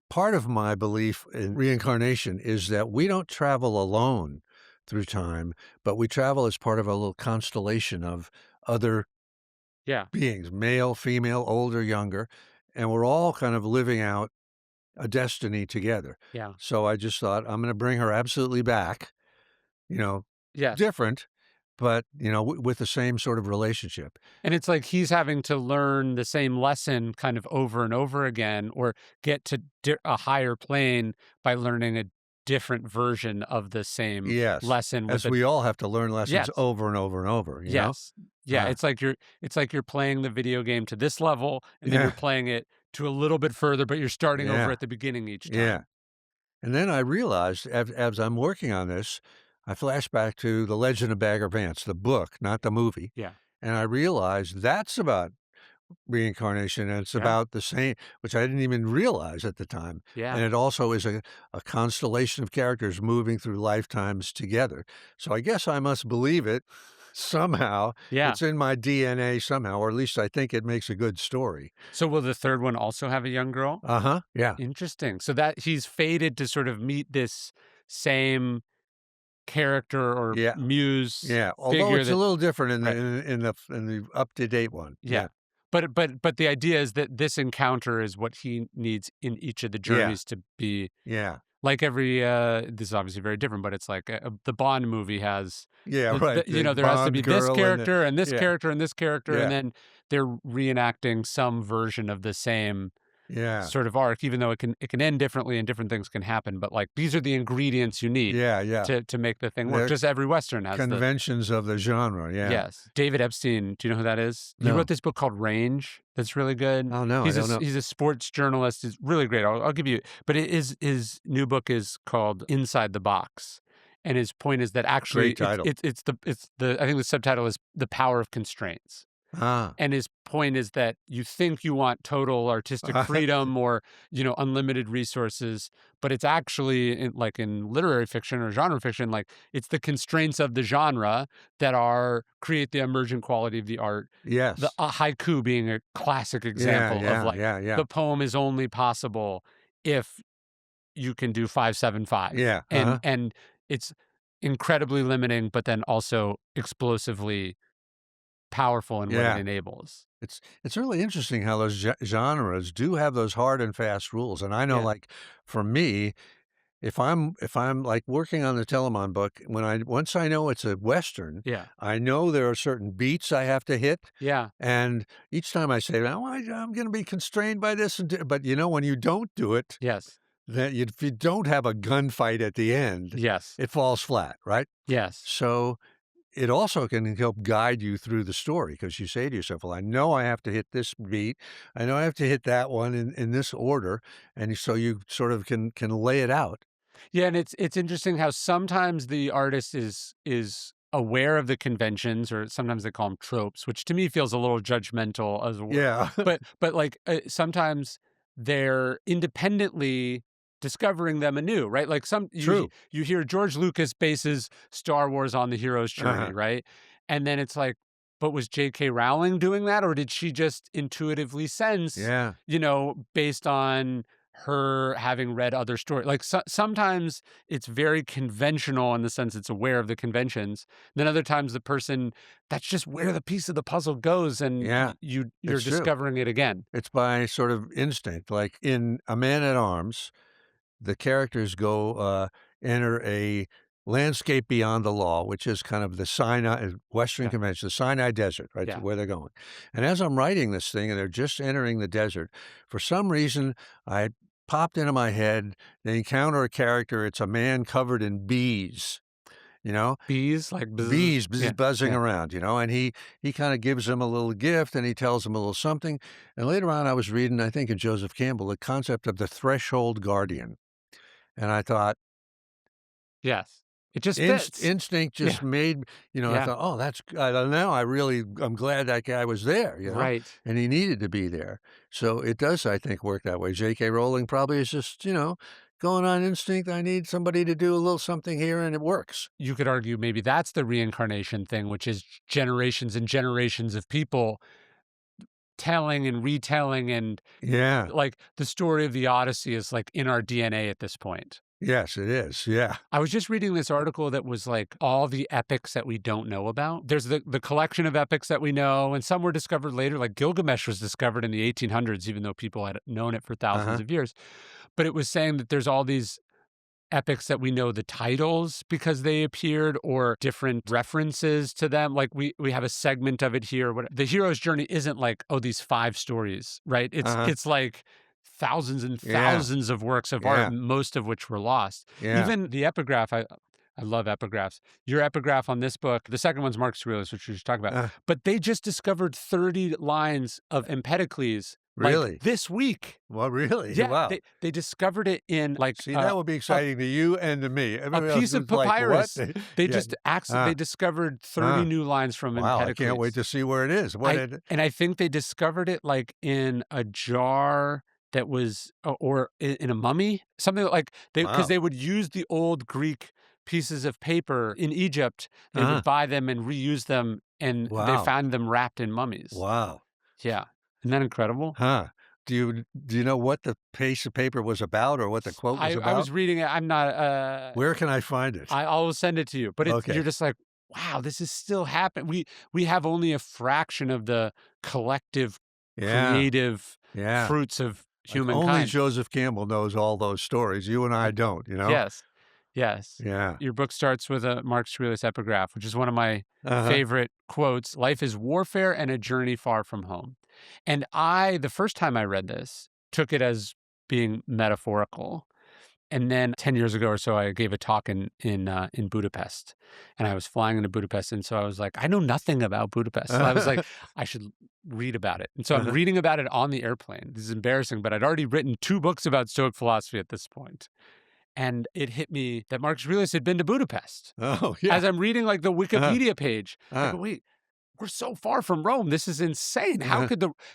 part of my belief in reincarnation is that we don't travel alone through time, but we travel as part of a little constellation of other Yeah. beings, male, female, older, younger, and we're all kind of living out a destiny together. Yeah. So I just thought, I'm going to bring her absolutely back, you know, Yes. different, but, with the same sort of relationship. And it's like he's having to learn the same lesson kind of over and over again, or get to a higher plane by learning a different version of the same Yes. lesson with As a we all have to learn lessons yes. over and over and over. Yes. Yeah, Uh, it's like you're playing the video game to this level, and then you're yeah. playing it to a little bit further, but you're starting over Yeah. at the beginning each Yeah. time. And then I realized as I'm working on this, I flashed back to The Legend of Bagger Vance, the book, not the movie. Yeah. And I realized that's about reincarnation and it's Yeah. about the same, which I didn't even realize at the time. Yeah. And it also is a constellation of characters moving through lifetimes together. So I guess I must believe it somehow. Yeah. It's in my DNA somehow, or at least I think it makes a good story. So will the third one also have a young girl? Uh huh. Yeah. Interesting. So that he's fated to sort of meet this same character or Yeah. muse Yeah. Although figure it's a that little different in the right. in the up to date one. Yeah. Yeah. But the idea is that this encounter is what he needs in each of the Yeah. journeys to be Yeah. like every this is obviously very different, but it's like the Bond movie has Yeah, right, the there has to Bond be this girl and the character and this yeah, character and this character, and yeah, then they're reenacting some version of the same yeah, sort of arc, even though it can end differently and different things can happen. But like these are the ingredients you need yeah, yeah. to make the thing work. They're Just every Western has the conventions of the genre, yeah. yes. David Epstein, do you know who that is? He No. wrote this book called Range. That's really good. Oh, no, I don't know. He's a sports journalist. He's really great. I'll give you. But his new book is called Inside the Box, and his point is that actually Great title. it's the I think the subtitle is The Power of Constraints. Ah. And his point is that you think you want total artistic freedom or, unlimited resources, but it's actually like in literary fiction or genre fiction, like it's the constraints of the genre that create the emergent quality of the art. The Yes. haiku being a classic Yeah, example of yeah, like yeah, yeah. the poem is only possible if you can do 575. Yeah, And it's incredibly limiting, but then also explosively powerful in what it yeah. enables. It's really interesting how those genres do have those hard and fast rules, and I know, Yeah. like, for me, if I'm, like, working on the Telamon book, once I know it's a Western, Yeah. I know there are certain beats I have to hit. Yeah. And each time I say, "Oh, I'm gonna be constrained by this," but, when you don't do it, Yes. if you don't have a gunfight at the end, Yes. it falls flat, right? Yes. So, it also can help guide you through the story because you say to yourself, "Well, I know I have to hit this beat. I know I have to hit that one in this order," and so you sort of can lay it out. Yeah, and it's interesting how sometimes the artist is aware of the conventions, or sometimes they call them tropes, which to me feels a little judgmental as a word. Yeah, But like sometimes they're independently discovering them anew, right? Like true. you hear George Lucas bases Star Wars on the hero's journey, Uh-huh. right? And then it's like, but was J.K. Rowling doing that, or did she just intuitively sense, Yeah, based on her having read other stories? Like sometimes it's very conventional in the sense it's aware of the conventions. Then other times the person, that's just where the piece of the puzzle goes, and yeah, you're it's true. discovering it again. It's by sort of instinct. Like in A Man at Arms, the characters go enter a landscape beyond the law, which is kind of the Sinai Western Yeah, Convention, the Sinai Desert, right, to yeah. where they're going. And as I'm writing this thing, and they're just entering the desert, for some reason, I popped into my head. They encounter a character. It's a man covered in bees. You know, Bees, like buzz. bees Yeah, buzzing yeah, around, and he kind of gives him a little gift and he tells him a little something. And later on, I was reading, I think, in Joseph Campbell, the concept of the threshold guardian. And I thought, yes. It just fits. instinct Yeah, just made, I yeah. thought, oh, I don't know. I'm glad that guy was there, Right. and he needed to be there. So it does, I think, work that way. J.K. Rowling probably is just, going on instinct. I need somebody to do a little something here, and it works. You could argue maybe that's the reincarnation thing, which is generations and generations of people telling and retelling, and Yeah. like the story of the Odyssey is like in our DNA at this point. Yes, it is. Yeah. I was just reading this article that was like all the epics that we don't know about. There's the collection of epics that we know, and some were discovered later. Like Gilgamesh was discovered in the 1800s, even though people had known it for thousands Uh-huh. of years. But it was saying that there's all these epics that we know the titles because they appeared, or different references to them. Like we have a segment of it here. The hero's journey isn't like, oh, these 5 stories, right? It's Uh-huh. it's like thousands and Yeah. thousands of works of art, Yeah. most of which were lost. Yeah. Even the epigraph, I love epigraphs. Your epigraph on this book, the second one's Marcus Aurelius, which we just talked about. Uh, But they just discovered 30 lines of Empedocles like really? this week. Well, really? Yeah, Wow. they discovered it in like See, that would be a exciting to you and to me. a Everybody else piece of is like, "What?" papyrus. They Yeah. just Uh, they discovered 30 uh. new lines from Wow, I can't wait Empedocles. to see where it is. What it I think they discovered it like in a jar that was, or in a mummy, something like because Wow. they would use the old Greek pieces of paper in Egypt. They would Uh-huh. buy them and reuse them, and they Wow. found them wrapped in mummies. Wow. Yeah, isn't that incredible? Huh. Do you know what the piece of paper was about or what the quote was I about? was reading it. I'm not. Where can I find it? I will send it to you, but you're Okay. just like, wow, this is still happening. We have only a fraction of the collective Yeah. creative Yeah. fruits of Like, only humankind. Joseph Campbell knows all those stories. You and I don't? Yes, yes. Yeah. Your book starts with a Marcus Aurelius epigraph, which is one of my Uh-huh. favorite quotes. Life is warfare and a journey far from home. And the first time I read this, took it as being metaphorical. And then 10 years ago or so, I gave a talk in Budapest, and I was flying into Budapest. And so I was like, I know nothing about Budapest. So I was like, I should read about it. And so I'm Uh-huh. reading about it on the airplane. This is embarrassing, but I'd already written 2 books about Stoic philosophy at this point. And it hit me that Marcus Aurelius had been to Budapest. Oh, yeah. As I'm reading like the Uh-huh. Wikipedia page, I Uh, go, wait, we're so far from Rome. This is insane. uh,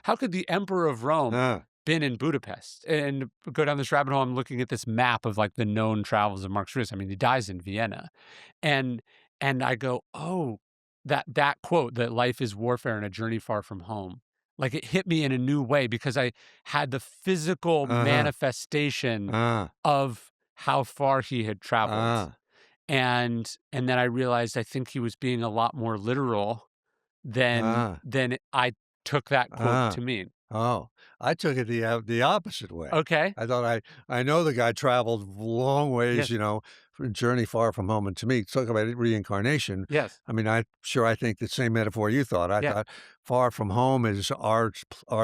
How could the emperor of Rome uh, been in Budapest? And go down this rabbit hole, I'm looking at this map of like the known travels of Marcus Aurelius. I mean, he dies in Vienna. And I go, oh, that quote, that life is warfare and a journey far from home. Like it hit me in a new way because I had the physical uh-huh. manifestation Uh, of how far he had traveled. uh, And then I realized I think he was being a lot more literal than uh, I took that quote uh. to mean. Oh, I took it the opposite way. Okay. I thought I know the guy traveled long ways, Yes. for a journey far from home. And to me, talk about reincarnation. Yes. I mean, I think the same metaphor you thought. I Yeah. thought far from home is our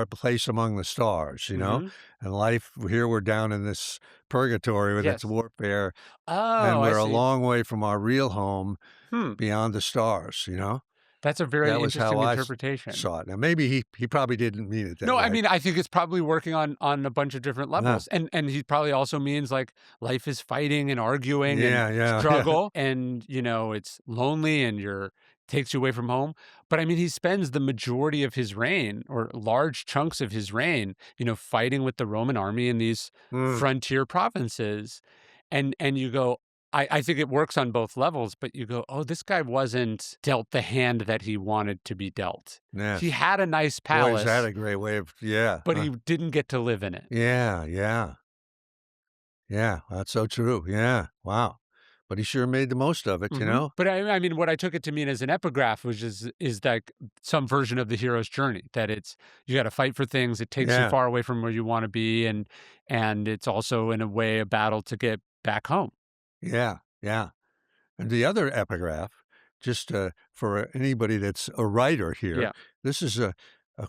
place among the stars. Mhm. And life here we're down in this purgatory with its Yes. warfare, and Oh, I we're a see. long way from our real home Hmm. beyond the stars. That's a very That was how interesting I interpretation. saw it. Now, maybe he probably didn't mean it that No, I way. mean, I think it's probably working on a bunch of different Uh, levels, and he probably also means, like, life is fighting and arguing and yeah, yeah, yeah, struggle, and, it's lonely and you're takes you away from home, but, I mean, he spends the majority of his reign, or large chunks of his reign, fighting with the Roman army in these mm, frontier provinces, and you go, I think it works on both levels, but you go, "Oh, this guy wasn't dealt the hand that he wanted to be dealt." He yes. had a nice Boy, is that palace, a great way of, yeah, but he didn't get to live in it. yeah, yeah, yeah. That's so true. Yeah, wow. But he sure made the most of it, you Mhm. know. But I mean, what I took it to mean as an epigraph, which is like some version of the hero's journey, that it's you gotta fight for things, it takes you Yeah, far away from where you wanna be, and it's also in a way a battle to get back home. yeah, yeah. And the other epigraph, just for anybody that's a writer here, Yeah. this is a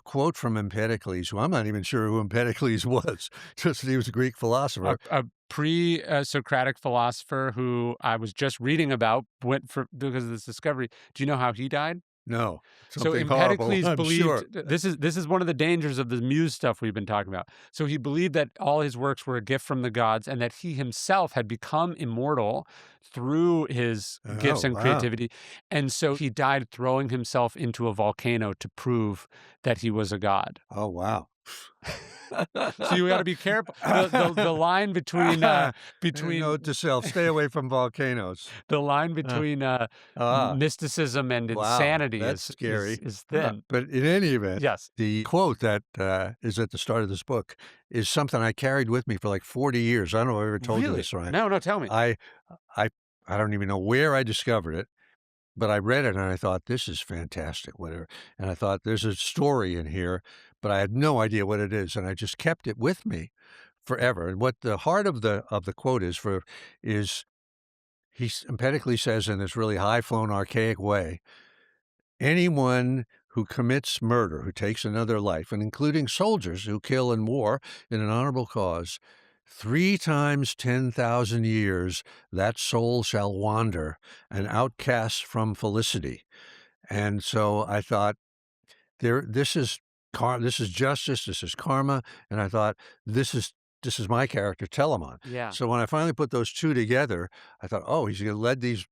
quote from Empedocles, who I'm not even sure who Empedocles was, just that he was a Greek philosopher. A pre Socratic philosopher who I was just reading about, went for because of this discovery. Do you know how he died? No, So something horrible, Empedocles I'm sure. believed this is one of the dangers of the muse stuff we've been talking about. So he believed that all his works were a gift from the gods, and that he himself had become immortal through his Oh, gifts and wow. creativity. And so he died throwing himself into a volcano to prove that he was a god. Oh, wow. So you got to be careful. The line between Note to self, stay away from volcanoes. the line Uh, between ah, mysticism and wow, insanity that's is scary. is thin. But in any event, Yes. the quote that is at the start of this book is something I carried with me for like 40 years. I don't know if I ever told you Really? this, Ryan. No, no, tell me. I, I, I don't even know where I discovered it, but I read it and I thought, this is fantastic, whatever. And I thought, there's a story in here, but I had no idea what it is. And I just kept it with me forever. And what the heart of the quote is he emphatically says in this really high flown archaic way, anyone who commits murder, who takes another life, and including soldiers who kill in war in an honorable cause, 3 times 10,000 years that soul shall wander, an outcast from felicity. And so I thought, this is justice, this is karma, and I thought, this is my character, Telamon. Yeah. So when I finally put those 2 together, I thought, "Oh, he's led these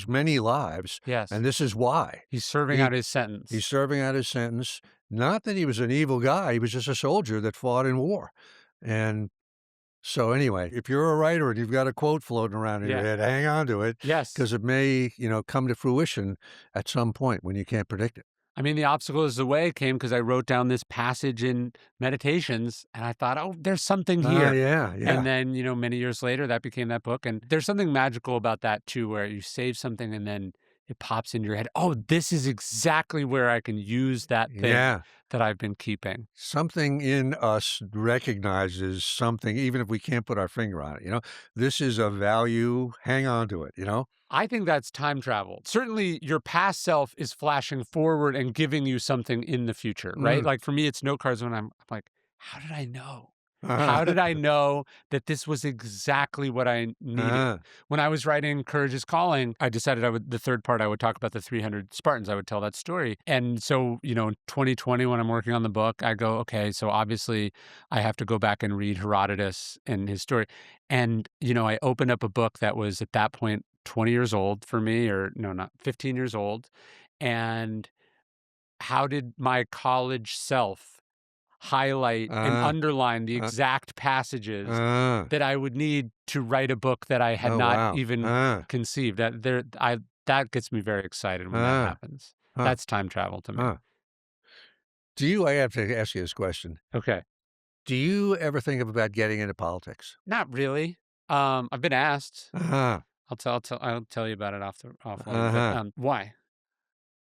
many lives, Yes. and this is why." He's serving He out his he's sentence. serving out his sentence. Not that he was an evil guy, he was just a soldier that fought in war. And so anyway, if you're a writer and you've got a quote floating around in your Yeah. head, hang on to it, Yes. because it may, come to fruition at some point when you can't predict it. I mean, the obstacle is the way came because I wrote down this passage in Meditations, and I thought, "Oh, there's something Ah, here." yeah, And yeah. then, many years later, that became that book, and there's something magical about that too, where you save something and then it pops into your head, "Oh, this is exactly where I can use that thing Yeah. that I've been keeping." Something in us recognizes something, even if we can't put our finger on it. This is a value, hang on to it. I think that's time travel. Certainly, your past self is flashing forward and giving you something in the future, right? Mm. Like for me, it's note cards when I'm like, how did I know? How did Uh-huh. I know that this was exactly what I needed? Uh-huh. When I was writing Courage is Calling, I decided the third part, I would talk about the 300 Spartans. I would tell that story. And so, in 2020, when I'm working on the book, I go, okay, so obviously I have to go back and read Herodotus and his story. And, I opened up a book that was at that point 20 years old for me, or no, not 15 years old. And how did my college self highlight and Uh, underline the uh, exact passages uh. that I would need to write a book that I had Oh, not wow. even conceived? That gets me very excited when that Uh, happens. huh, That's time travel to me. huh. I have to ask you this question. Okay. Do you ever think about getting into politics? Not really. I've been asked. Uh-huh. I'll tell you about it offline. But Uh-huh. why?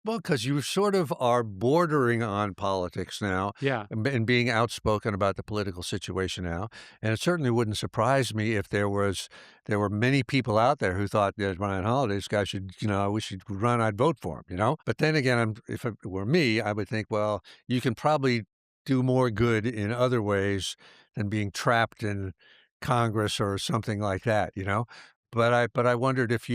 Well, because you sort of are bordering on politics now Yeah. and being outspoken about the political situation now. And it certainly wouldn't surprise me if there were many people out there who thought that Ryan Holiday, this guy should, I wish he'd run, I'd vote for him. But then again, if it were me, I would think, well, you can probably do more good in other ways than being trapped in Congress or something like that. But I wondered if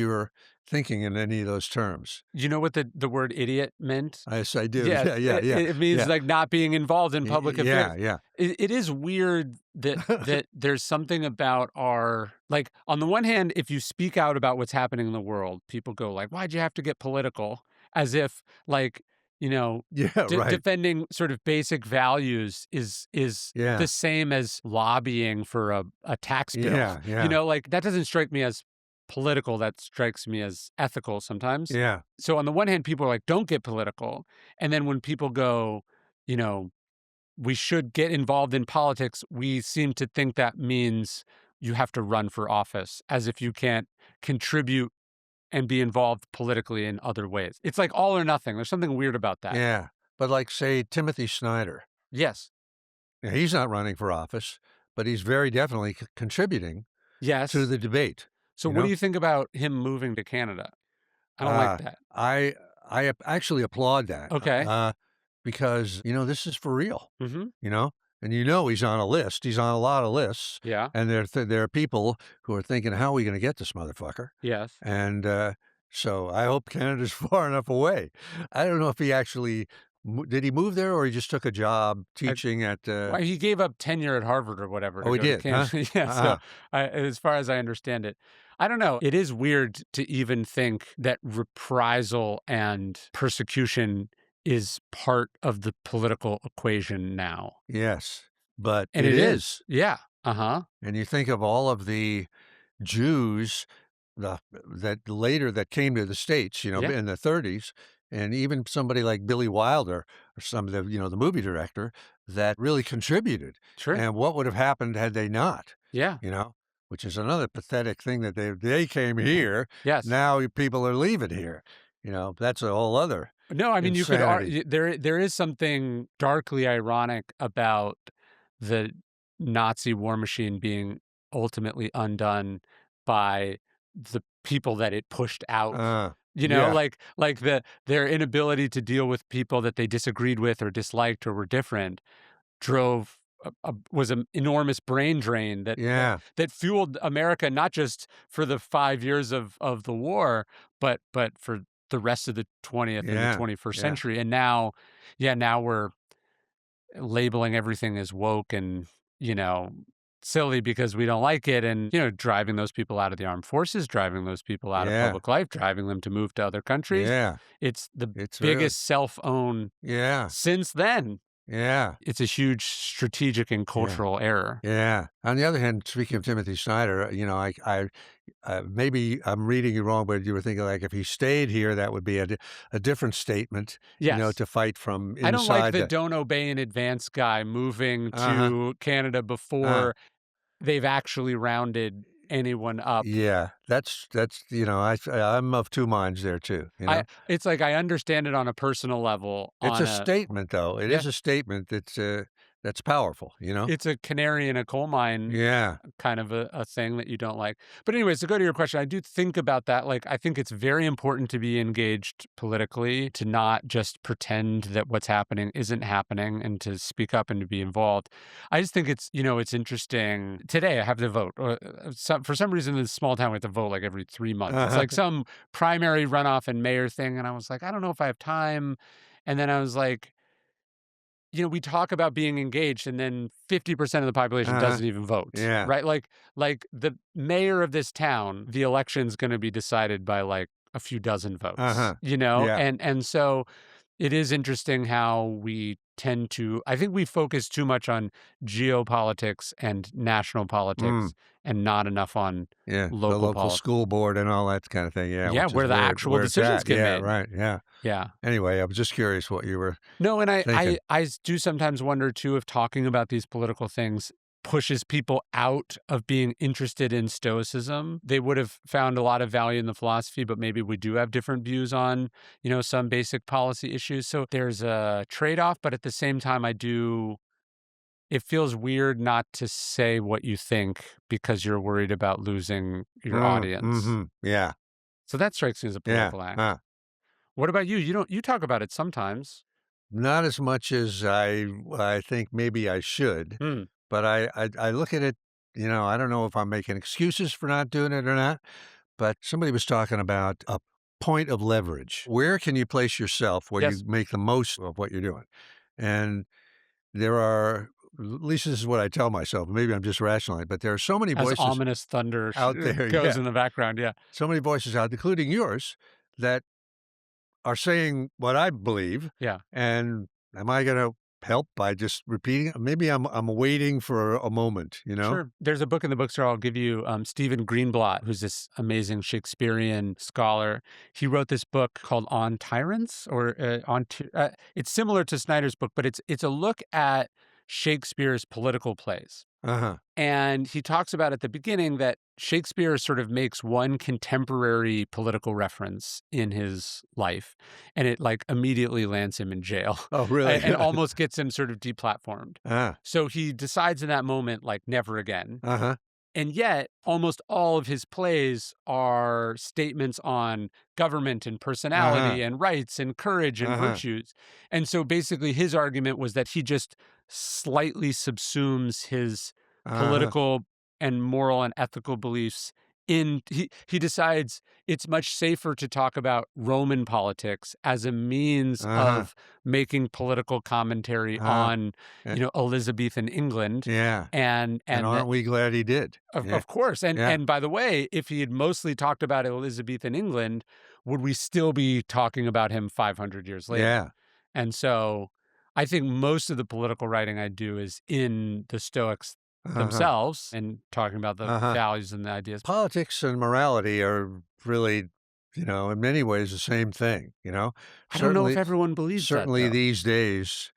thinking in any of those terms. You know what the word idiot meant? Yes, I do. Yeah, Yeah, yeah, yeah, it means yeah, like not being involved in public affairs. yeah, yeah. It is weird that there's something about our like on the one hand, if you speak out about what's happening in the world, people go like, "Why'd you have to get political?" As if like you know Yeah, right. defending sort of basic values is the Yeah, same as lobbying for a tax bill. yeah, yeah, Like that doesn't strike me as political. That strikes me as ethical sometimes. yeah, So on the one hand, people are like, don't get political. And then when people go, you know, we should get involved in politics, we seem to think that means you have to run for office as if you can't contribute and be involved politically in other ways. It's like all or nothing. There's something weird about that. yeah. But like, say, Timothy Snyder, Yes. now, he's not running for office, but he's very definitely contributing to Yes. the debate, So you what do know? you think about him moving to Canada? I don't like Uh, that. I actually applaud that, Okay. because, this is for real, Mm-hmm. you know? And he's on a list. He's on a lot of lists, Yeah. and there are people who are thinking, "How are we gonna get this motherfucker?" Yes. And, so I hope Canada's far enough away. I don't know if he actually did he move there or he just took a job teaching at, Well, he gave up tenure at Harvard or whatever oh, to he go to did, huh? Canada. Yeah, so Uh-huh. as far as I understand it, I don't know. It is weird to even think that reprisal and persecution is part of the political equation now. Yes, but And it it is. is. Yeah. Uh-huh. And you think of all of the Jews that came to the States, Yeah. in the 30s, and even somebody like Billy Wilder or some of the movie director that really contributed. Sure. And what would have happened had they not, Yeah. which is another pathetic thing that they came here. Yes. Now people are leaving here. That's a whole other No, I mean you could insanity. there is something darkly ironic about the Nazi war machine being ultimately undone by the people that it pushed out. Yeah, Like their inability to deal with people that they disagreed with or disliked or were different drove was an enormous brain drain yeah, that fueled America not just for the 5 years of the war, but for the rest of the 20th and the yeah, 21st yeah, century. And now, yeah, now we're labeling everything as woke and you know silly because we don't like it, and driving those people out of the armed forces, driving those people out of yeah, public life, driving them to move to other countries. yeah. It's the It's really, biggest self-own yeah, since then. yeah. It's a huge strategic and Yeah. cultural error. Yeah. On the other hand, speaking of Timothy Snyder, maybe I'm reading you wrong, but you were thinking like if he stayed here, that would be a different statement, Yes. to fight from I don't like inside the the. don't obey in advance guy moving Uh-huh. to Canada Uh, before they've actually rounded anyone up. yeah. That's I'm of two minds there too. It's like I understand it on a personal level. It's On a a statement, though. It Yeah, is a statement that's powerful. it's a canary in a coal mine Yeah. kind of a thing that you don't like. But anyways, to go to your question, I do think about that. Like, I think it's very important to be engaged politically, to not just pretend that what's happening isn't happening, and to speak up and to be involved. I just think it's interesting. Today, I have to vote. For some reason, in this small town, we have to vote like every 3 months. It's Uh-huh. like some primary runoff and mayor thing. And I was like, I don't know if I have time. And then I was like, we talk about being engaged and then 50% of the population Uh-huh. doesn't even vote, Yeah. right? Like the mayor of this town, the election's going to be decided by like a few dozen votes, Uh-huh. Yeah. and so it is interesting how we tend to, I think we focus too much on geopolitics and national Mm. politics and not enough on Yeah. The local local politics. school board and all that kind of thing. Yeah. Yeah, Which is where the actual where it's decisions at. get Yeah. made. Right. Yeah. Yeah. Anyway, I was just curious what you were No, and thinking. do sometimes wonder too if talking about these political things pushes people out of being interested in Stoicism. They would have found a lot of value in the philosophy, but maybe we do have different views on, some basic policy issues. So there's a trade-off, but at the same time, it feels weird not to say what you think because you're worried about losing your audience. Mm-hmm. Yeah. So that strikes me as a Yeah. political act. What about you? You talk about it sometimes. Not as much as I think maybe I should, Hmm. but I look at it, I don't know if I'm making excuses for not doing it or not, but somebody was talking about a point of leverage. Where can you place yourself where you Yes. make the most of what you're doing? And there are, at least this is what I tell myself, maybe I'm just rationalizing, but there are so many As voices ominous thunder out there, goes yeah, in the background. Yeah. so many voices out, including yours, that are saying what I believe. Yeah. And am I going to help by just repeating it? Maybe I'm waiting for a moment, you know? Sure. There's a book in the bookstore I'll give you. Stephen Greenblatt, who's this amazing Shakespearean scholar. He wrote this book called On Tyrants, or it's similar to Snyder's book, but it's a look at Shakespeare's political plays. Uh-huh. And he talks about at the beginning that Shakespeare sort of makes one contemporary political reference in his life, and it like immediately lands him in jail Oh, really? and almost gets him sort of deplatformed. Ah, So he decides in that moment, like, never again. uh-huh. And yet, almost all of his plays are statements on government and Uh-huh. personality and rights and courage and Uh-huh. virtues. And so basically, his argument was that he just slightly subsumes his Uh-huh. political and moral and ethical beliefs in he decides it's much safer to talk about Roman politics as a means Uh-huh. of making political commentary Uh-huh. on, Eh, Elizabethan England, yeah. And and aren't that we glad he did? Yeah. of course, and Yeah. by the way, if he had mostly talked about Elizabethan England, would we still be talking about him 500 years later? Yeah. And so, I think most of the political writing I do is in the Stoics Uh-huh. themselves and talking about the Uh-huh. values and the ideas. Politics and morality are really, in many ways the same thing, you know? I don't know if Certainly everyone believes that, certainly though. these days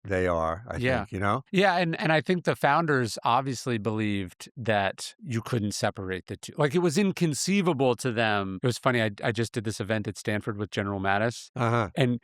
they are, I Yeah. think, you know? Yeah, and I think the founders obviously believed that you couldn't separate the two. Like, it was inconceivable to them. It was funny, I just did this event at Stanford with General Mattis, Uh-huh. and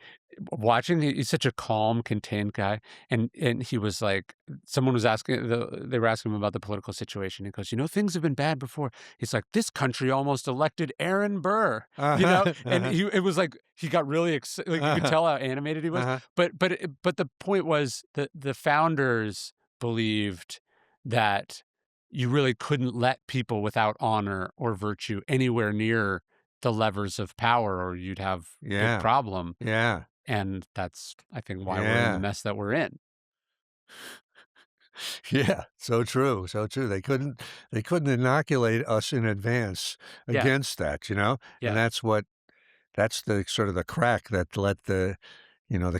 watching he's such a calm, contained guy, and he was like someone was asking they were asking him about the political situation. He goes, things have been bad before. He's like, this country almost elected Aaron Burr, Uh-huh. and Uh-huh. it was like he got really excited, like you could Uh-huh. tell how animated he was. Uh-huh. But the point was that the founders believed that you really couldn't let people without honor or virtue anywhere near the levers of power, or you'd have big Yeah. problem. Yeah. And that's, I think, why we're in the Yeah. mess that we're in. Yeah. So true. So true. They couldn't inoculate us in advance Yeah, against that, you know? And yeah. that's the sort of the crack that let the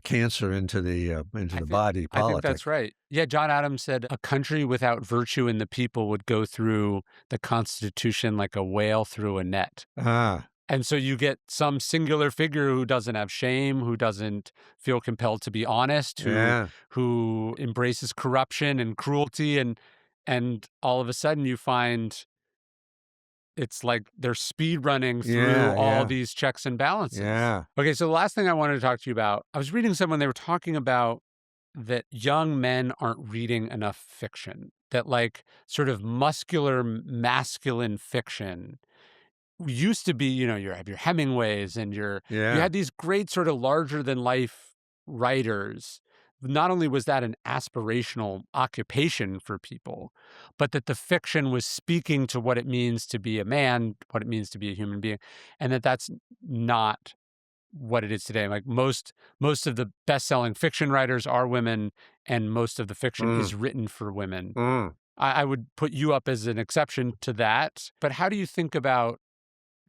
cancer into I the think body I think politic. that's right. Yeah, John Adams said a country without virtue in the people would go through the Constitution like a whale through a net. Ah. And so you get some singular figure who doesn't have shame, who doesn't feel compelled to be honest, Yeah. who embraces corruption and cruelty, and all of a sudden you find it's like they're speed running through Yeah. all Yeah. these checks and balances. Yeah. Okay, so the last thing I wanted to talk to you about, I was reading someone, they were talking about that young men aren't reading enough fiction, that like sort of muscular masculine fiction used to be, you have your Hemingways and you Yeah. had these great sort of larger than life writers. Not only was that an aspirational occupation for people, but that the fiction was speaking to what it means to be a man, what it means to be a human being, and that's not what it is today. Like most of the best-selling fiction writers are women, and most of the fiction Mm. is written for women. Mm. I would put you up as an exception to that. But how do you think about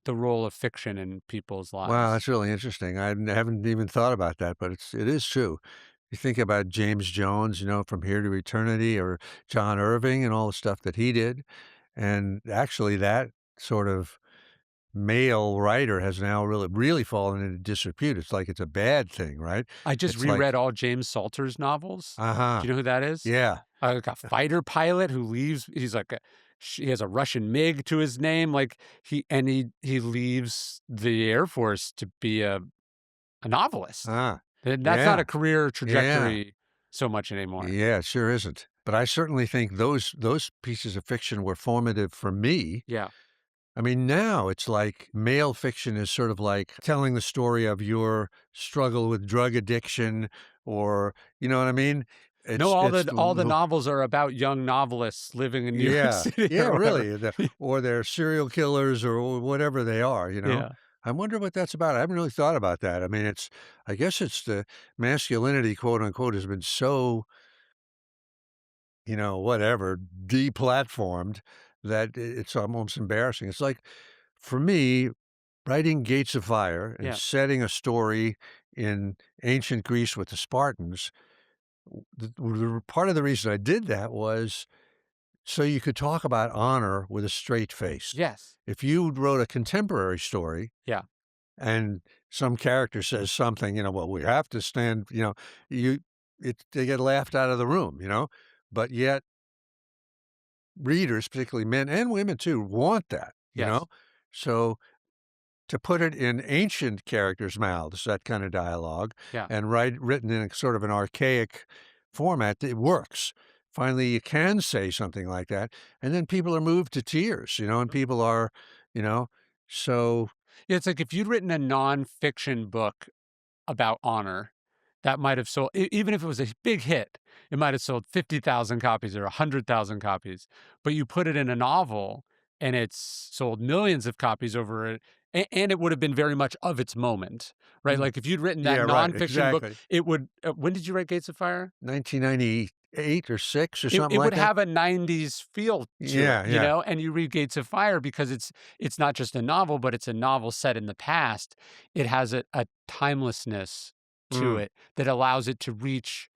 the role of fiction in people's Wow, lives? that's really interesting. Haven't even thought about that, but it is true. You think about James Jones, From Here to Eternity, or John Irving and all the stuff that he did, and actually that sort of male writer has now really, really fallen into disrepute. It's like it's a bad thing, right? I just It's like, reread all James Salter's novels. uh-huh, Do you know who that is? yeah, Like a fighter pilot who leaves. He's like he has a Russian MiG to his name. Like he leaves the Air Force to be a novelist. And that's not yeah, a career yeah, trajectory so much anymore. yeah, it sure isn't. But I certainly think those pieces of fiction were formative for me. Yeah. I mean, now it's like male fiction is sort of like telling the story of your struggle with drug addiction, or, you know what I mean? No, It's all the novels are about young novelists living in New York yeah, City yeah, or whatever. really, or they're serial killers or whatever they are, you know? Yeah. I wonder what that's about. I haven't really thought about that. I mean, I guess it's the masculinity, quote unquote, has been so, whatever, deplatformed that it's almost embarrassing. It's like, for me, writing Gates of Fire and Yeah. setting a story in ancient Greece with the Spartans, part of the reason I did that was so you could talk about honor with a straight face. Yes. If you wrote a contemporary story Yeah. and some character says something, well, we have to stand, you they get laughed out of the room, but yet readers, particularly men and women too, want that, Yes. So to put it in ancient characters' mouths, that kind of dialogue, Yeah. and written in a sort of an archaic format, it works. Finally, you can say something like that, and then people are moved to tears, and people are, you know, so Yeah, it's like if you'd written a nonfiction book about honor, that might have sold even if it was a big hit, it might have sold 50,000 copies or 100,000 copies, but you put it in a novel and it's sold millions of copies over it, and it would have been very much of its moment, right? mm, Like, if you'd written that yeah, right, nonfiction book, exactly. it would when did you write Gates of Fire? 1998 or 6 or something It would like that? have a '90s feel to it, Yeah, yeah. and you read Gates of Fire because it's not just a novel, but it's a novel set in the past. It has a timelessness to Mm. it that allows it to reach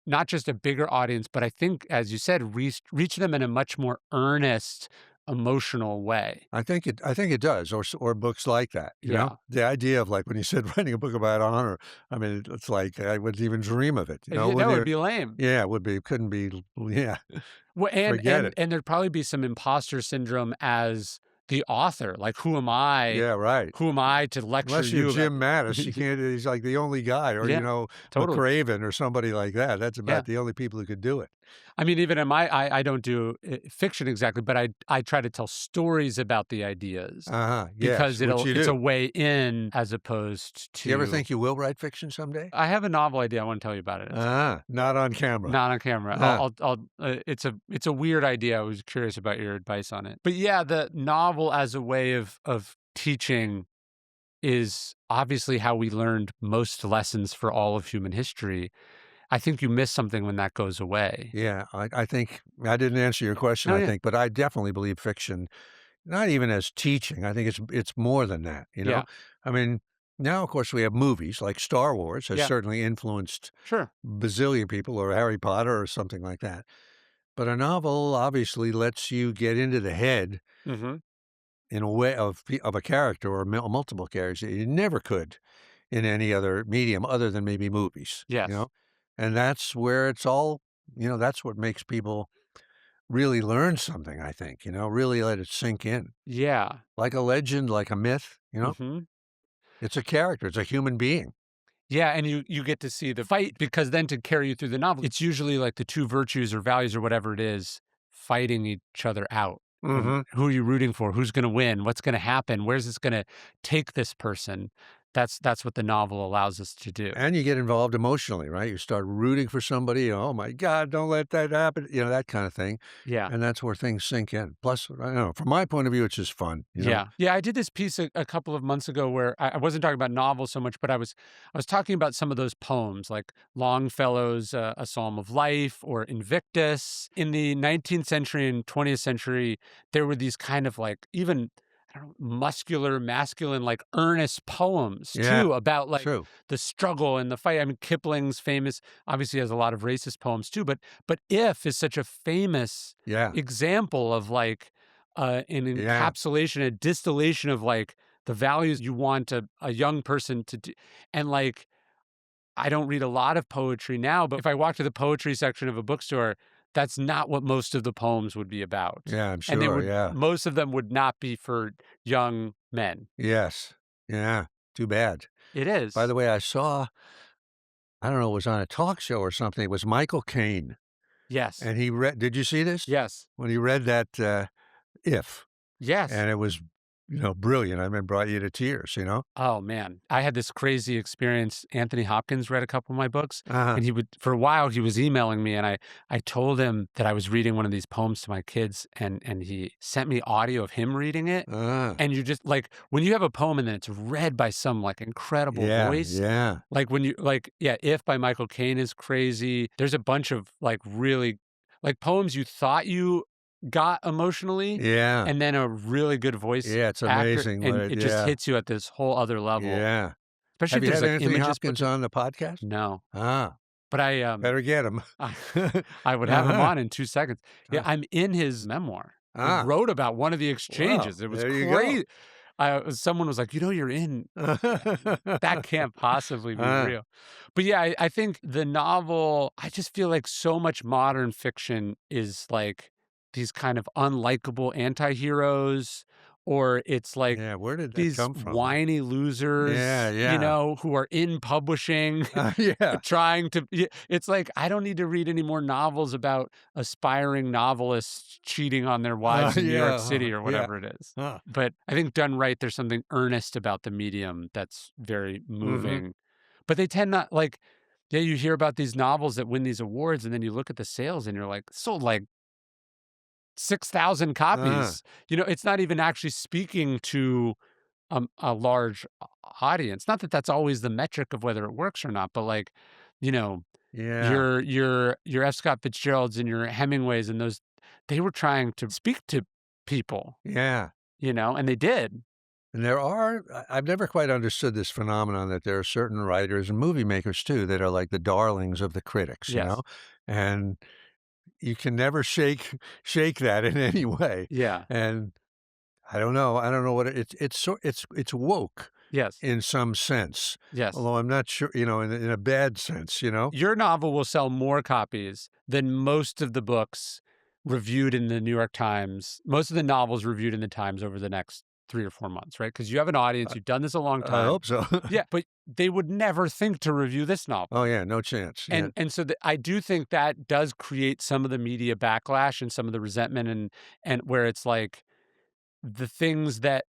not just a bigger audience, but I think, as you said, reach them in a much more earnest, emotional way. I think it does, or books like that, Yeah. The idea of, like, when you said writing a book about honor, I mean, it's like I wouldn't even dream of it, No, wouldn't it'd even be lame. yeah, it would be couldn't be yeah, Well, forget it. and there'd probably be some imposter syndrome as the author. Like, who am I? Yeah, right. Who am I to lecture Unless you're you about? Jim Mattis, you can't he's like the only guy, or, Yeah, totally. McRaven or somebody like that. That's Yeah. about the only people who could do it. I mean, even in I don't do fiction exactly, but I try to tell stories about the ideas Uh-huh, yes, because which you it's a do. way in as opposed Do you ever to. think you will write fiction someday? I have a novel idea. I want to tell you about it at some point. Not on camera. Not on camera. Uh, It's a weird idea. I was curious about your advice on it. But yeah, the novel as a way of teaching is obviously how we learned most lessons for all of human history. I think you miss something when that goes away. yeah, I think I didn't answer your question, Oh I yeah. think, but I definitely believe fiction. Not even as teaching, I think it's more than that? Yeah. I mean, now, of course, we have movies, like Star Wars has Yeah. certainly influenced Sure. bazillion people, or Harry Potter or something like that. But a novel obviously lets you get into the head Mhm. in a way of a character or multiple characters that you never could in any other medium other than maybe movies? Yes. And that's where it's all, that's what makes people really learn something, I think, really let it sink in. Yeah. Like a legend, like a myth. Mhm. It's a character, it's a human being. Yeah, and you get to see the fight because then to carry you through the novel, it's usually like the two virtues or values or whatever it is fighting each other out. And Mhm. who are you rooting for? Who's going to win? What's going to happen? Where's this going to take this person? That's what the novel allows us to do. And you get involved emotionally, right? You start rooting for somebody, "Oh my god, don't let that happen," that kind of thing, Yeah. and that's where things sink in. Plus, I don't know, from my point of view, it's just fun. Yeah. Yeah, I did this piece a couple of months ago where I wasn't talking about novels so much, but I was talking about some of those poems, like Longfellow's A Psalm of Life or Invictus. In the 19th century and 20th century, there were these kind of like even I don't know, muscular, masculine, like earnest poems Yeah, too about like true. the struggle and the fight. I mean, Kipling's famous, obviously has a lot of racist poems too, but If is such a famous Yeah, example of like an yeah, encapsulation, a distillation of like the values you want a young person to do. And like, I don't read a lot of poetry now, but if I walk to the poetry section of a bookstore, that's not what most of the poems would be about. yeah, I'm And sure, yeah. most of them would not be for young men. Yes. Yeah, too bad. It By the is. way, I don't know, it was on a talk show or something, it was Michael Caine, Yes. and he read did you see this? Yes. When he read that, If, Yes. and it was brilliant. I mean, brought you to tears. Oh man, I had this crazy experience. Anthony Hopkins read a couple of my books, Uh-huh. and for a while he was emailing me, and I told him that I was reading one of these poems to my kids, and he sent me audio of him reading it. Uh, And you just like when you have a poem and then it's read by some like incredible yeah, voice, yeah, like when you like yeah, If by Michael Caine is crazy. There's a bunch of like really like poems you thought you got emotionally, yeah, and then a really good voice yeah. It's actor, amazing and it just yeah, hits you at this whole other level. yeah. Especially Have if you there's had like Anthony images put Hopkins to on the podcast? no. Ah, But better get him. I I would have him Uh-huh. on in 2 seconds. Yeah, Uh, I'm in his memoir. He ah, wrote about one of the well, exchanges. It was there you go. crazy. Someone was like, you're in that can't possibly be Ah, real. But yeah, I think the novel, I just feel like so much modern fiction is like these kind of unlikable anti-heroes, or it's like yeah. Where did that these come from? whiny Yeah, losers, yeah. who are in publishing Yeah. trying to it's like I don't need to read any more novels about aspiring novelists cheating on their wives in New Yeah. York City or Yeah. whatever it is. Huh. But I think done right, there's something earnest about the medium that's very Mm-hmm. moving. But they tend not like, yeah, you hear about these novels that win these awards, and then you look at the sales and you're like, sold like 6,000 Uh, copies. It's not even actually speaking to a large audience. Not that that's always the metric of whether it works or not, but like, you know, yeah. your F. Scott Fitzgeralds and your Hemingways and those, they were trying to speak to people, Yeah. and they did. And I've never quite understood this phenomenon that there are certain writers and movie makers too that are like the darlings of the critics. Yes. And you can never shake that in any way. Yeah. And I don't know what it's woke Yes. in some sense, Yes. although I'm not sure, in a bad sense. Your novel will sell more copies than most of the books reviewed in the New York Times, most of the novels reviewed in the Times over the next 3 or 4 months, right? Because you have an audience, I, you've done this a long I time. hope so. Yeah, but they would never think to review this Oh novel. yeah, no chance. Yeah. And so I do think that does create some of the media backlash and some of the resentment, and where it's like the things that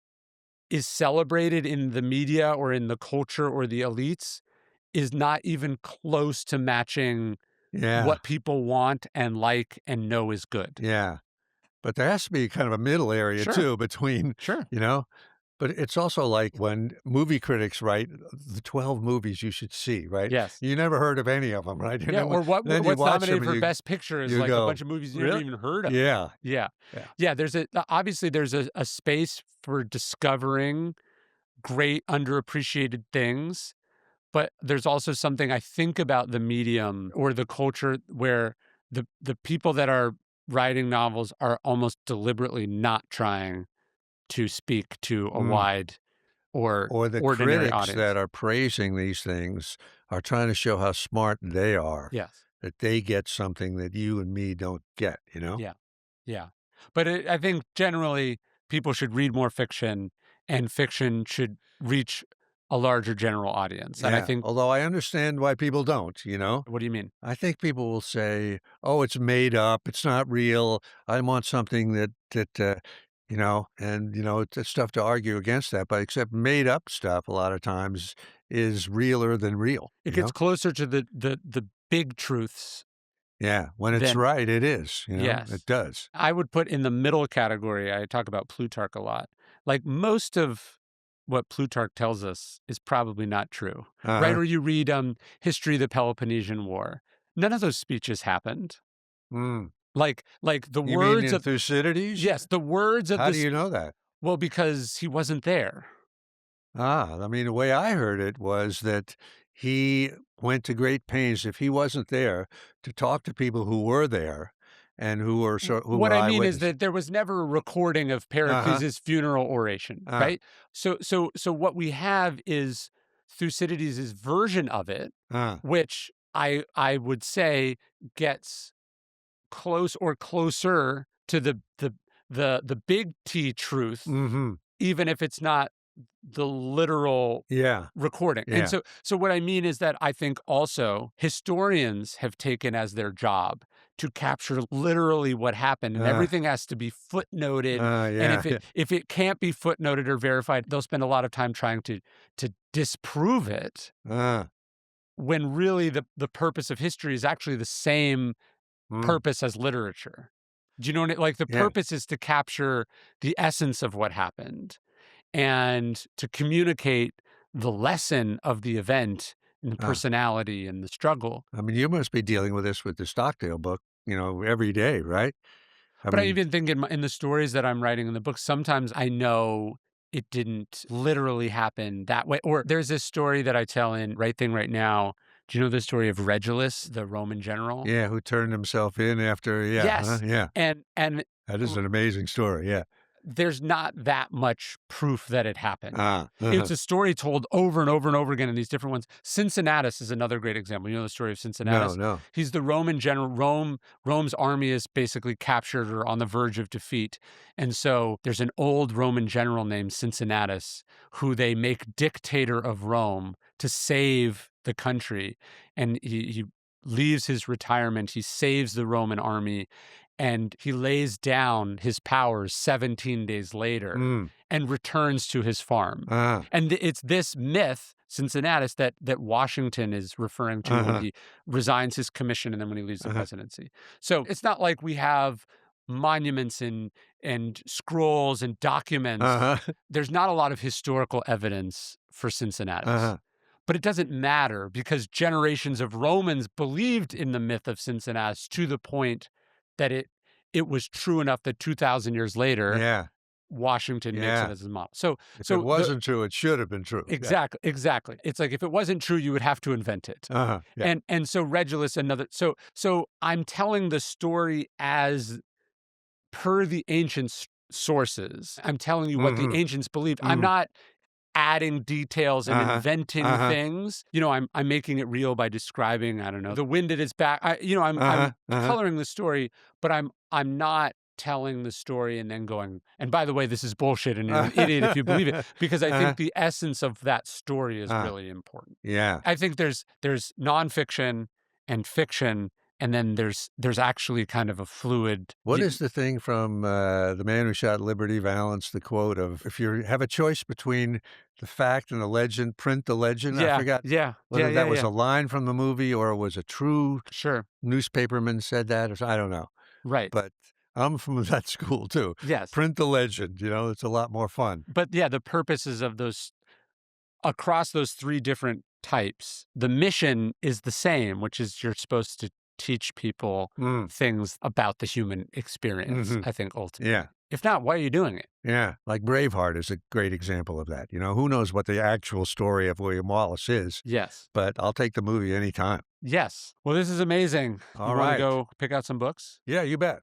is celebrated in the media or in the culture or the elites is not even close to matching Yeah. what people want and like and know is good. Yeah. But there has to be kind of a middle area Sure. too between, Sure. you know, but it's also like when movie critics write the 12 movies you should see, right? Yes. You never heard of any of them, right? And Yeah, or then you what's watch them nominated and for Best Picture is you like a go, bunch of movies you never really? even heard of. Yeah. Yeah. Yeah. Yeah, obviously there's a space for discovering great underappreciated things, but there's also something I think about the medium or the culture where the people that are writing novels are almost deliberately not trying to speak to a Mm. wide or Or the ordinary critics audience. that are praising these things are trying to show how smart they are, Yes. that they get something that you and me don't get? Yeah. Yeah. But I think generally people should read more fiction, and fiction should reach a larger general audience. And I Yeah. think, Although I understand why people don't. what do you mean? I think people will say, "Oh, it's made up. It's not real. I want something it's tough to argue against that. But except made up stuff a lot of times is realer than real. It You gets know? closer to the big truths Yeah. When it's than right, it is. It yes. does. I would put in the middle category, I talk about Plutarch a lot. Like most of what Plutarch tells us is probably not true, right? Uh-huh. Or you read History of the Peloponnesian War. None of those speeches happened. Mm. Like the You mean words in of Thucydides? yes, the words of How do this you know that? well, because he wasn't there. I mean, the way I heard it was that he went to great pains, if he wasn't there, to talk to people who were there and who What were I mean is eyewitnesses. that there was never a recording of Uh-huh. Pericles' funeral oration, Uh, right? So what we have is Thucydides' version of it, uh. which I would say gets close or closer to the big T truth, Mhm. even if it's not the literal Yeah. recording. And Yeah. so what I mean is that I think also historians have taken as their job to capture literally what happened, and everything has to be footnoted. And Yeah, if it can't be footnoted or verified, they'll spend a lot of time trying to disprove it, yeah. when really the purpose of history is actually the same Mm, purpose as literature. Do you know what like the yeah. purpose is to capture the essence of what happened and to communicate the lesson of the event and the Uh, personality and the struggle. I mean, you must be dealing with this with the Stockdale book, every day, right? I But I mean, even think in the stories that I'm writing in the book, sometimes I know it didn't literally happen that way. Or there's this story that I tell in Right Thing Right Now. Do you know the story of Regulus, the Roman general? yeah, who turned himself in after, yeah, Yes. yeah. And That is an amazing story. Yeah. there's not that much proof that it happened. Uh-huh. It's a story told over and over and over again in these different ones. Cincinnatus is another great example. You know the story of No, Cincinnatus? no. He's the Roman general. Rome's army is basically captured or on the verge of defeat. And so there's an old Roman general named Cincinnatus who they make dictator of Rome to save the country. And he leaves his retirement. He saves the Roman army and he lays down his powers 17 days later Mm. and returns to his farm. Uh-huh. And it's this myth, Cincinnatus, that Washington is referring to when Uh-huh. he resigns his commission and then when he leaves the Uh-huh. presidency. So it's not like we have monuments and scrolls and documents. Uh-huh. There's not a lot of historical evidence for Cincinnatus. Uh-huh. But it doesn't matter because generations of Romans believed in the myth of Cincinnatus to the point that it was true enough that 2,000 years later, Yeah. Washington makes it Yeah. as his model. So If it so the wasn't true, it should have been true. Yeah. exactly. It's like if it wasn't true, you would have to invent it. Uh-huh. Yeah. And so Regulus, another so I'm telling the story as per the ancient sources. I'm telling you what the Mhm. ancients believed. I'm Mhm. not adding details and Uh-huh. inventing Uh-huh. things. I'm making it real by describing, I don't know, the wind at its back. Uh-huh. I'm Uh-huh. coloring the story, but I'm not telling the story and then going, and by the way, this is bullshit and you're an idiot if you believe it, because I Uh-huh. think the essence of that story is Uh, really important. yeah. I think there's nonfiction and fiction, and then there's actually kind of a fluid. What is the thing from The Man Who Shot Liberty Valance, the quote of, if you have a choice between the fact and the legend, print the legend? I Yeah, forgot yeah, yeah, whether yeah, that was yeah. a line from the movie or it was a true Sure, newspaperman said that, or I don't know. right. But I'm from that school too. Yes. Print the legend, it's a lot more fun. But yeah, the purposes of those across those three different types, the mission is the same, which is you're supposed to teach people Mm. things about the human experience, Mhm. I think, ultimately. Yeah. If not, why are you doing it? Yeah. Like Braveheart is a great example of that. Who knows what the actual story of William Wallace is, Yes. but I'll take the movie anytime. Yes. Well, this is amazing. You All want to right. go pick out some books? Yeah, you bet.